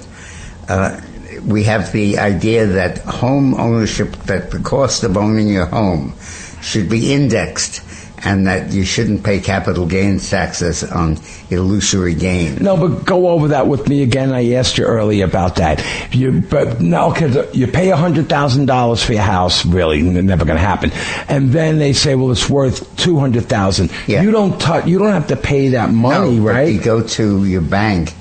We have the idea that home ownership, that the cost of owning your home should be indexed, and that you shouldn't pay capital gains taxes on illusory gain.
No, but go over that with me again. I asked you earlier about that. Because you pay $100,000 for your house, really, never going to happen. And then they say, well, it's worth $200,000.
Yeah.
You don't have to pay that money, right?
You go to your bank,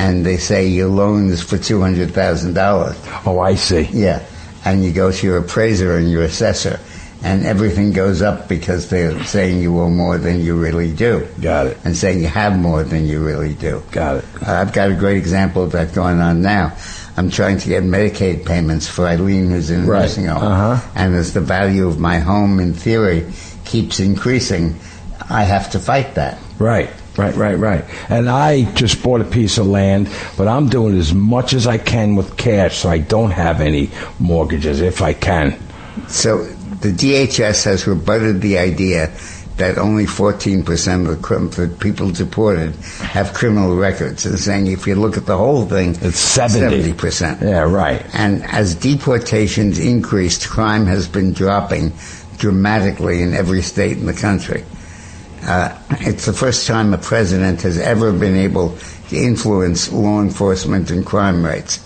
and they say your loan is for $200,000.
Oh, I see.
Yeah, and you go to your appraiser and your assessor, and everything goes up because they're saying you owe more than you really do.
Got it.
And saying you have more than you really do.
Got it.
I've got a great example of that going on now. I'm trying to get Medicaid payments for Eileen, who's in a nursing home.
Uh-huh.
And as the value of my home, in theory, keeps increasing, I have to fight that.
Right. And I just bought a piece of land, but I'm doing as much as I can with cash so I don't have any mortgages, if I can.
So the DHS has rebutted the idea that only 14% of the people deported have criminal records. They're saying if you look at the whole thing,
it's 70%. Yeah, right.
And as deportations increased, crime has been dropping dramatically in every state in the country. It's the first time a president has ever been able to influence law enforcement and crime rates.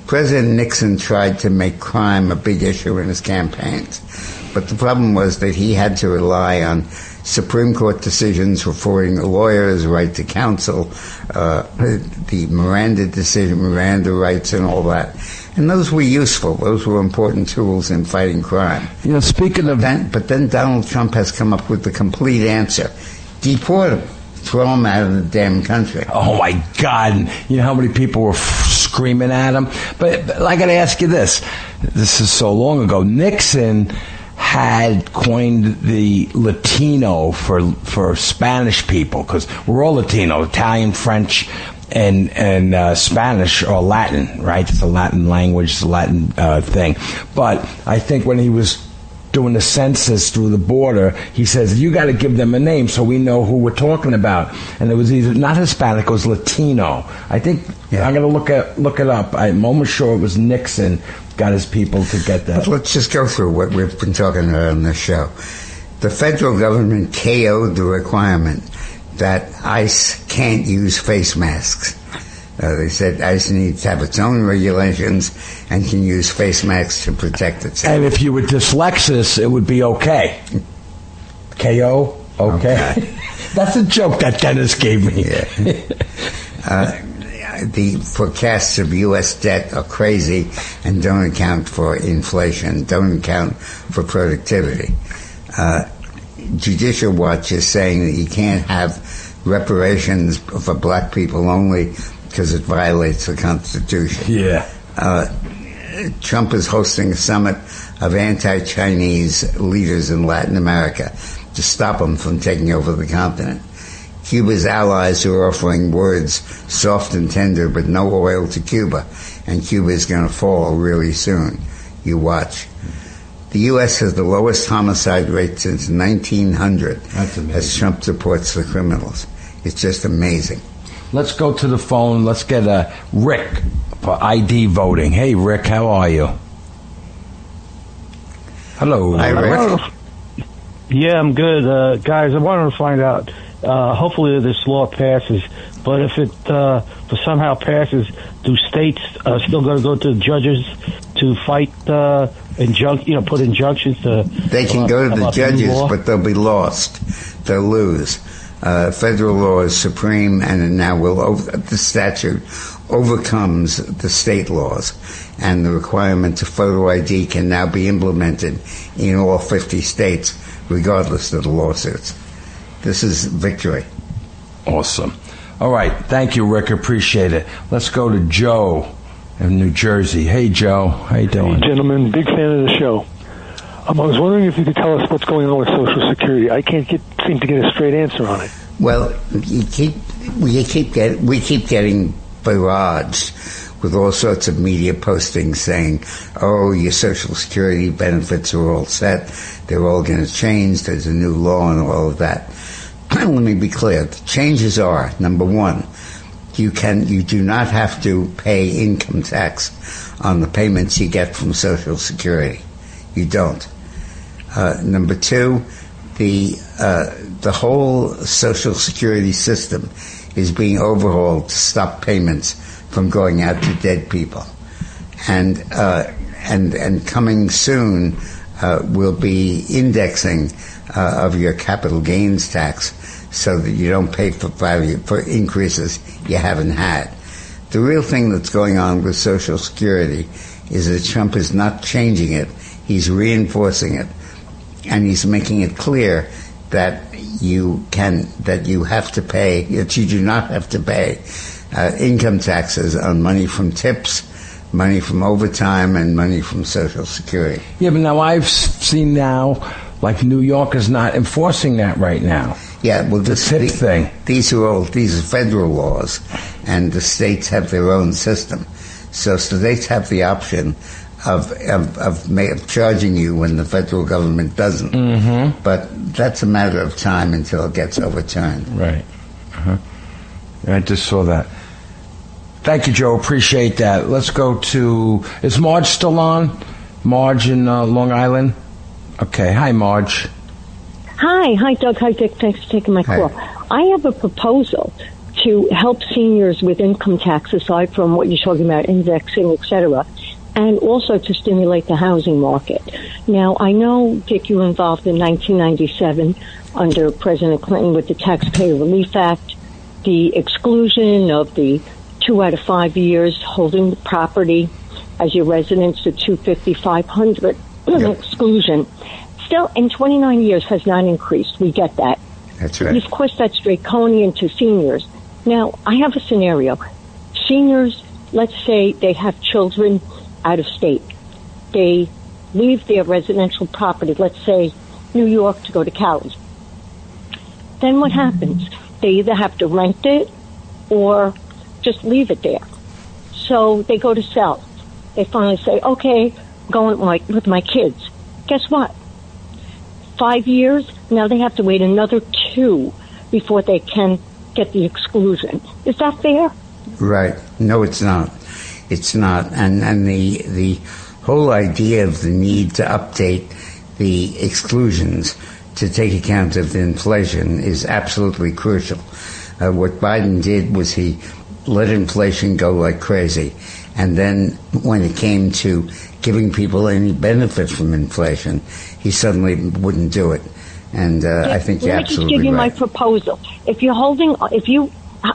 President Nixon tried to make crime a big issue in his campaigns, but the problem was that he had to rely on Supreme Court decisions affording lawyers right to counsel, the Miranda decision, Miranda rights, and all that. And those were useful. Those were important tools in fighting crime.
Speaking of...
But then Donald Trump has come up with the complete answer. Deport them. Throw them out of the damn country.
Oh, my God. You know how many people were screaming at him? But I got to ask you this. This is so long ago. Nixon had coined the Latino for Spanish people, because we're all Latino, Italian, French, and Spanish or Latin, right? It's a Latin language, it's a Latin thing. But I think when he was doing the census through the border, he says, you got to give them a name so we know who we're talking about. And it was either not Hispanic, it was Latino. I think, I'm going to look it up. I'm almost sure it was Nixon got his people to get that.
But let's just go through what we've been talking about on this show. The federal government KO'd the requirement that ICE can't use face masks. They said ICE needs to have its own regulations and can use face masks to protect itself.
And if you were dyslexic, it would be okay. KO? Okay. That's a joke that Dennis gave me.
Yeah. The forecasts of U.S. debt are crazy and don't account for inflation, don't account for productivity. Judicial Watch is saying that you can't have reparations for black people only because it violates the Constitution.
Yeah.
Trump is hosting a summit of anti-Chinese leaders in Latin America to stop them from taking over the continent. Cuba's allies are offering words soft and tender, but no oil to Cuba, and Cuba is going to fall really soon. You watch. The U.S. has the lowest homicide rate since 1900.
That's amazing.
As Trump supports the criminals. It's just amazing.
Let's go to the phone. Let's get Rick for ID voting. Hey, Rick, how are you? Hello.
Hi, Rick.
Yeah, I'm good. Guys, I wanted to find out, hopefully this law passes, but if it somehow passes, do states still going to go to judges to fight, put injunctions to...
They can go to the judges, but they'll be lost. They'll lose. Federal law is supreme, and it now the statute overcomes the state laws, and the requirement to photo ID can now be implemented in all 50 states, regardless of the lawsuits. This is victory.
Awesome. All right. Thank you, Rick. Appreciate it. Let's go to Joe in New Jersey. Hey, Joe. How you doing?
Hey, gentlemen. Big fan of the show. I was wondering if you could tell us what's going on with Social Security. I can't seem to get a straight answer on it.
Well, we keep getting barraged with all sorts of media postings saying, "Oh, your Social Security benefits are all set. They're all going to change. There's a new law and all of that." Let me be clear. The changes are, number one, you do not have to pay income tax on the payments you get from Social Security. You don't. Number two, the whole Social Security system is being overhauled to stop payments from going out to dead people, and coming soon will be indexing of your capital gains tax, so that you don't pay for increases you haven't had. The real thing that's going on with Social Security is that Trump is not changing it; he's reinforcing it, and he's making it clear that you do not have to pay income taxes on money from tips, money from overtime, and money from Social Security.
Yeah, but now I've seen now, like New York is not enforcing that right now.
Yeah, well,
the tip thing.
These are federal laws, and the states have their own system. So states have the option of charging you when the federal government doesn't. Mm-hmm. But that's a matter of time until it gets overturned.
Right. Uh-huh. I just saw that. Thank you, Joe. Appreciate that. Let's go to... Is Marge still on? Marge in Long Island? Okay. Hi, Marge.
Hi, Doug. Hi, Dick. Thanks for taking my call. I have a proposal to help seniors with income tax, aside from what you're talking about, indexing, et cetera, and also to stimulate the housing market. Now, I know, Dick, you were involved in 1997 under President Clinton with the Taxpayer Relief Act, the exclusion of the 2 out of 5 years holding the property as your residence, the 250, 500 exclusion. Still, in 29 years has not increased. We get that.
That's right.
And of course, that's draconian to seniors. Now, I have a scenario. Seniors, let's say they have children out of state. They leave their residential property, let's say New York, to go to Cali. Then what happens? They either have to rent it or just leave it there. So they go to sell. They finally say, okay, I'm going with my kids. Guess what? 5 years, now they have to wait another 2 before they can get the exclusion. Is that fair?
Right. No, it's not. It's not. And the whole idea of the need to update the exclusions to take account of the inflation is absolutely crucial. What Biden did was he let inflation go like crazy. And then when it came to giving people any benefit from inflation, he suddenly wouldn't do it. And I think you're absolutely right. Let me just give you my
proposal. If you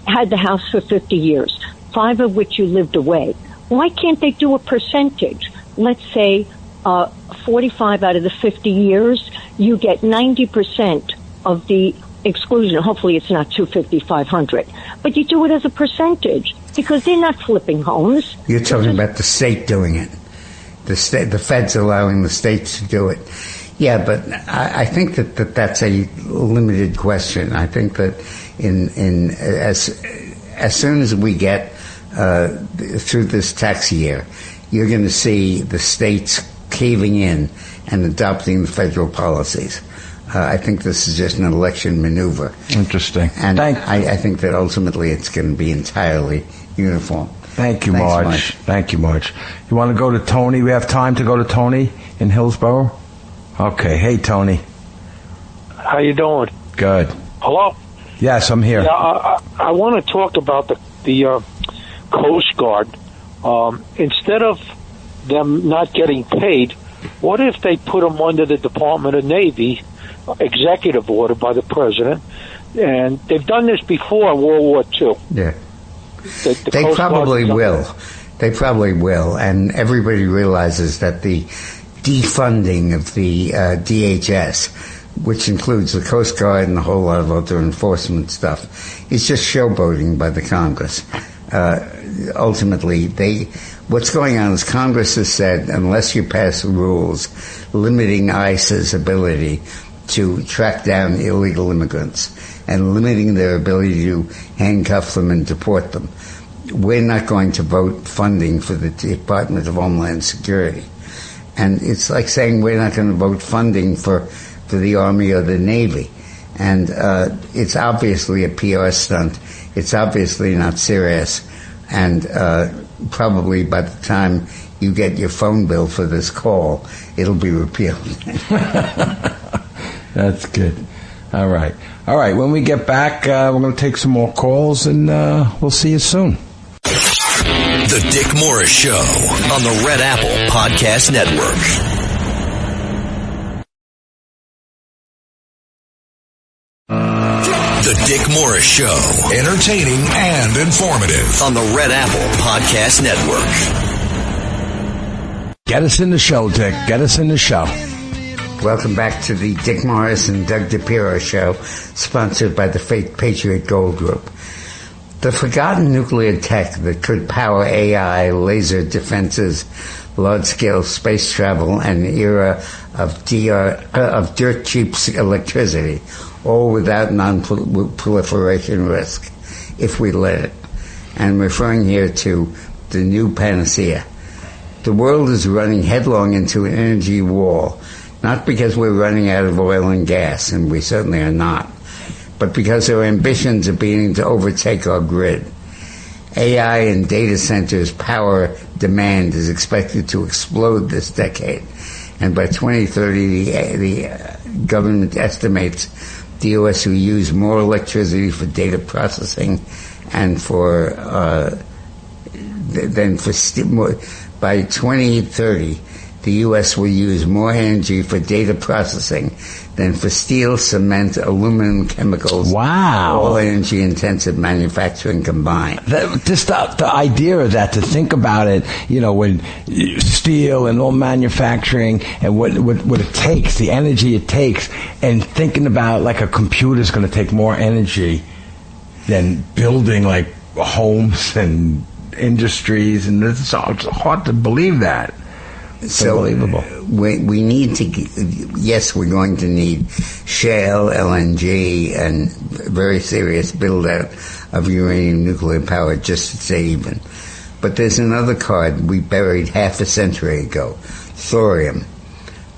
had the house for 50 years, 5 of which you lived away, why can't they do a percentage? Let's say 45 out of the 50 years, you get 90% of the exclusion. Hopefully it's not 250, 500. But you do it as a percentage because they're not flipping homes.
You're talking about the state doing it. The feds allowing the states to do it. Yeah, but I think that's a limited question. I think that as soon as we get through this tax year, you're going to see the states caving in and adopting the federal policies. I think this is just an election maneuver.
Interesting.
And I think that ultimately it's going to be entirely uniform.
Thank you, Marge. Thank you, Marge. You want to go to Tony? We have time to go to Tony in Hillsborough? Okay. Hey, Tony.
How you doing?
Good.
Hello?
Yes, I'm here.
Yeah, I want to talk about the Coast Guard. Instead of them not getting paid, what if they put them under the Department of Navy executive order by the president? And they've done this before in World War II.
Yeah. They probably will. They probably will. And everybody realizes that the defunding of the DHS, which includes the Coast Guard and a whole lot of other enforcement stuff, is just showboating by the Congress. Ultimately, What's going on is Congress has said, unless you pass rules limiting ICE's ability to track down illegal immigrants and limiting their ability to handcuff them and deport them, we're not going to vote funding for the Department of Homeland Security. And it's like saying we're not going to vote funding for the Army or the Navy. And it's obviously a PR stunt. It's obviously not serious. And probably by the time you get your phone bill for this call, it'll be repealed.
That's good. All right. When we get back, we're going to take some more calls, and we'll see you soon.
The Dick Morris Show on the Red Apple Podcast Network. The Dick Morris Show.
Entertaining and informative.
On the Red Apple Podcast Network.
Get us in the show, Dick. Get us in the show.
Welcome back to the Dick Morris and Doug DePiro Show, sponsored by the Patriot Gold Group. The forgotten nuclear tech that could power AI, laser defenses, large-scale space travel, and an era of dirt-cheap electricity, all without non-proliferation risk, if we let it. And I'm referring here to the new panacea. The world is running headlong into an energy wall, not because we're running out of oil and gas, and we certainly are not, but because our ambitions are beginning to overtake our grid. AI and data centers' power demand is expected to explode this decade, and by 2030, the government estimates the U.S. will use more electricity for data processing and by 2030, the U.S. will use more energy for data processing than for steel, cement, aluminum, chemicals, all energy-intensive manufacturing combined.
Just the idea of that, to think about it, when steel and all manufacturing and what it takes, the energy it takes, and thinking about like a computer's going to take more energy than building like homes and industries, and it's hard to believe that. It's unbelievable.
We need to, yes, we're going to need shale, LNG, and very serious build-out of uranium nuclear power just to stay even. But there's another card we buried half a century ago, thorium.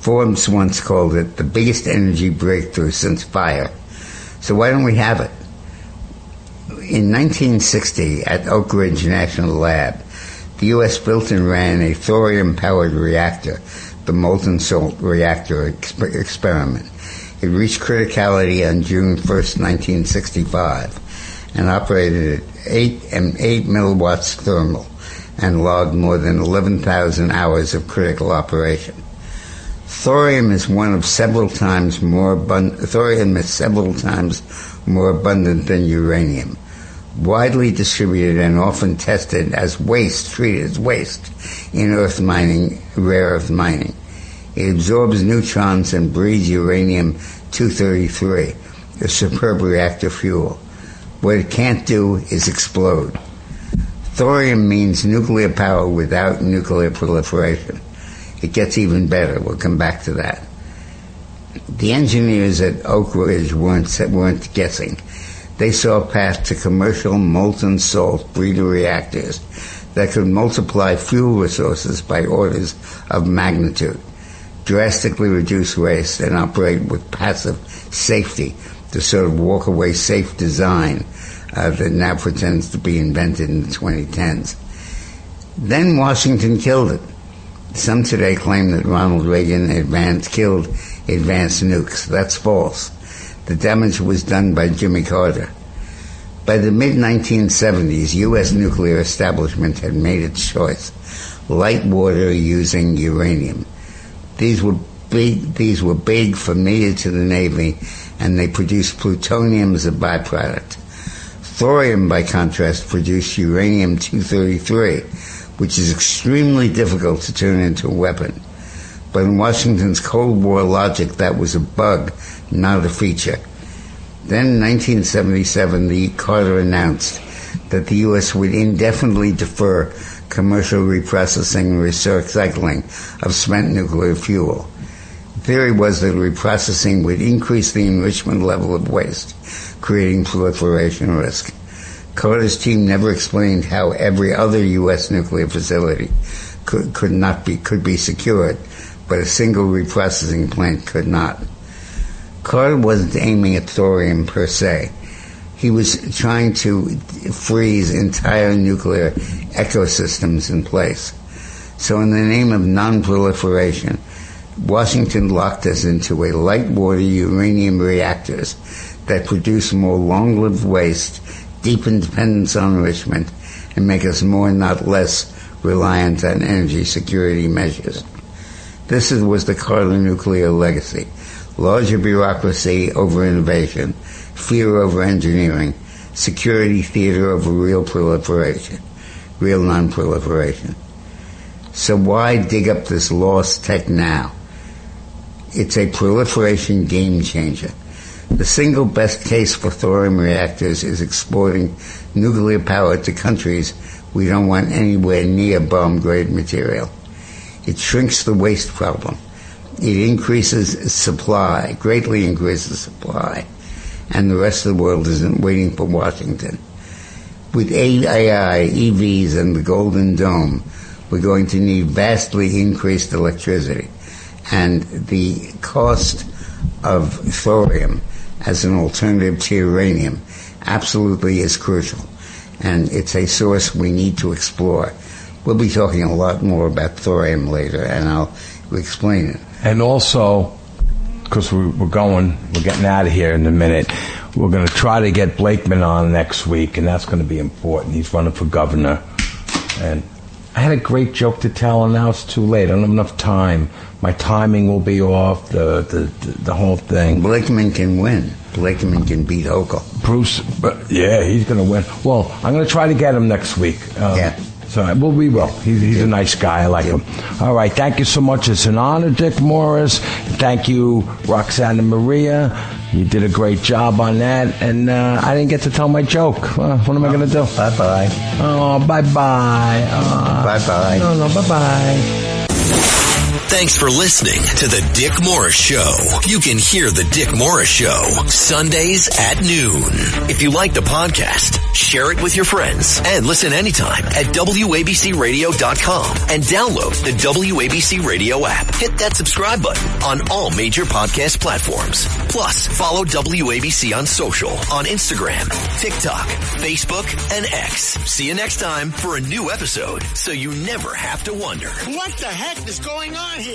Forbes once called it the biggest energy breakthrough since fire. So why don't we have it? In 1960, at Oak Ridge National Lab, the U.S. built and ran a thorium-powered reactor, the molten salt reactor experiment. It reached criticality on June 1st, 1965, and operated at 8 milliwatts thermal and logged more than 11,000 hours of critical operation. Thorium is several times more abundant than uranium. Widely distributed and often tested as treated as waste in rare earth mining. It absorbs neutrons and breeds uranium-233, a superb reactor fuel. What it can't do is explode. Thorium means nuclear power without nuclear proliferation. It gets even better. We'll come back to that. The engineers at Oak Ridge weren't guessing. They saw a path to commercial molten salt breeder reactors that could multiply fuel resources by orders of magnitude, drastically reduce waste, and operate with passive safety, the sort of walk-away safe design that now pretends to be invented in the 2010s. Then Washington killed it. Some today claim that Ronald Reagan killed advanced nukes. That's false. The damage was done by Jimmy Carter. By the mid-1970s, U.S. nuclear establishment had made its choice: light water using uranium. These were big, familiar to the Navy, and they produced plutonium as a byproduct. Thorium, by contrast, produced uranium-233, which is extremely difficult to turn into a weapon. But in Washington's Cold War logic, that was a bug, not a feature. Then in 1977, Carter announced that the U.S. would indefinitely defer commercial reprocessing and recycling of spent nuclear fuel. The theory was that reprocessing would increase the enrichment level of waste, creating proliferation risk. Carter's team never explained how every other U.S. nuclear facility could be secured, but a single reprocessing plant could not. Carter wasn't aiming at thorium per se. He was trying to freeze entire nuclear ecosystems in place. So in the name of non-proliferation, Washington locked us into a light water uranium reactors that produce more long-lived waste, deepen dependence on enrichment, and make us more, not less, reliant on energy security measures. This was the Carter nuclear legacy. Larger bureaucracy over innovation, fear over engineering, security theater over real non-proliferation. So why dig up this lost tech now? It's a proliferation game changer. The single best case for thorium reactors is exporting nuclear power to countries we don't want anywhere near bomb-grade material. It shrinks the waste problem. It increases supply, greatly increases supply, and the rest of the world isn't waiting for Washington. With AI, EVs, and the Golden Dome, we're going to need vastly increased electricity, and the cost of thorium as an alternative to uranium absolutely is crucial, and it's a source we need to explore. We'll be talking a lot more about thorium later, and I'll explain it.
And also, because we're getting out of here in a minute, we're going to try to get Blakeman on next week, and that's going to be important. He's running for governor. And I had a great joke to tell, and now it's too late. I don't have enough time. My timing will be off, the whole thing.
Blakeman can win. Blakeman can beat Hochul.
Bruce, yeah, he's going to win. Well, I'm going to try to get him next week.
Yeah.
So, well, we will. He's a nice guy. I like him. All right. Thank you so much. It's an honor, Dick Morris. Thank you, Roxana Maria. You did a great job on that. And I didn't get to tell my joke. What am I going to do?
Bye-bye.
Oh, bye-bye.
Bye-bye.
No, bye-bye.
Thanks for listening to The Dick Morris Show. You can hear The Dick Morris Show Sundays at noon. If you like the podcast, share it with your friends and listen anytime at WABCRadio.com and download the WABC Radio app. Hit that subscribe button on all major podcast platforms. Plus, follow WABC on social on Instagram, TikTok, Facebook, and X. See you next time for a new episode so you never have to wonder.
What the heck is going on here?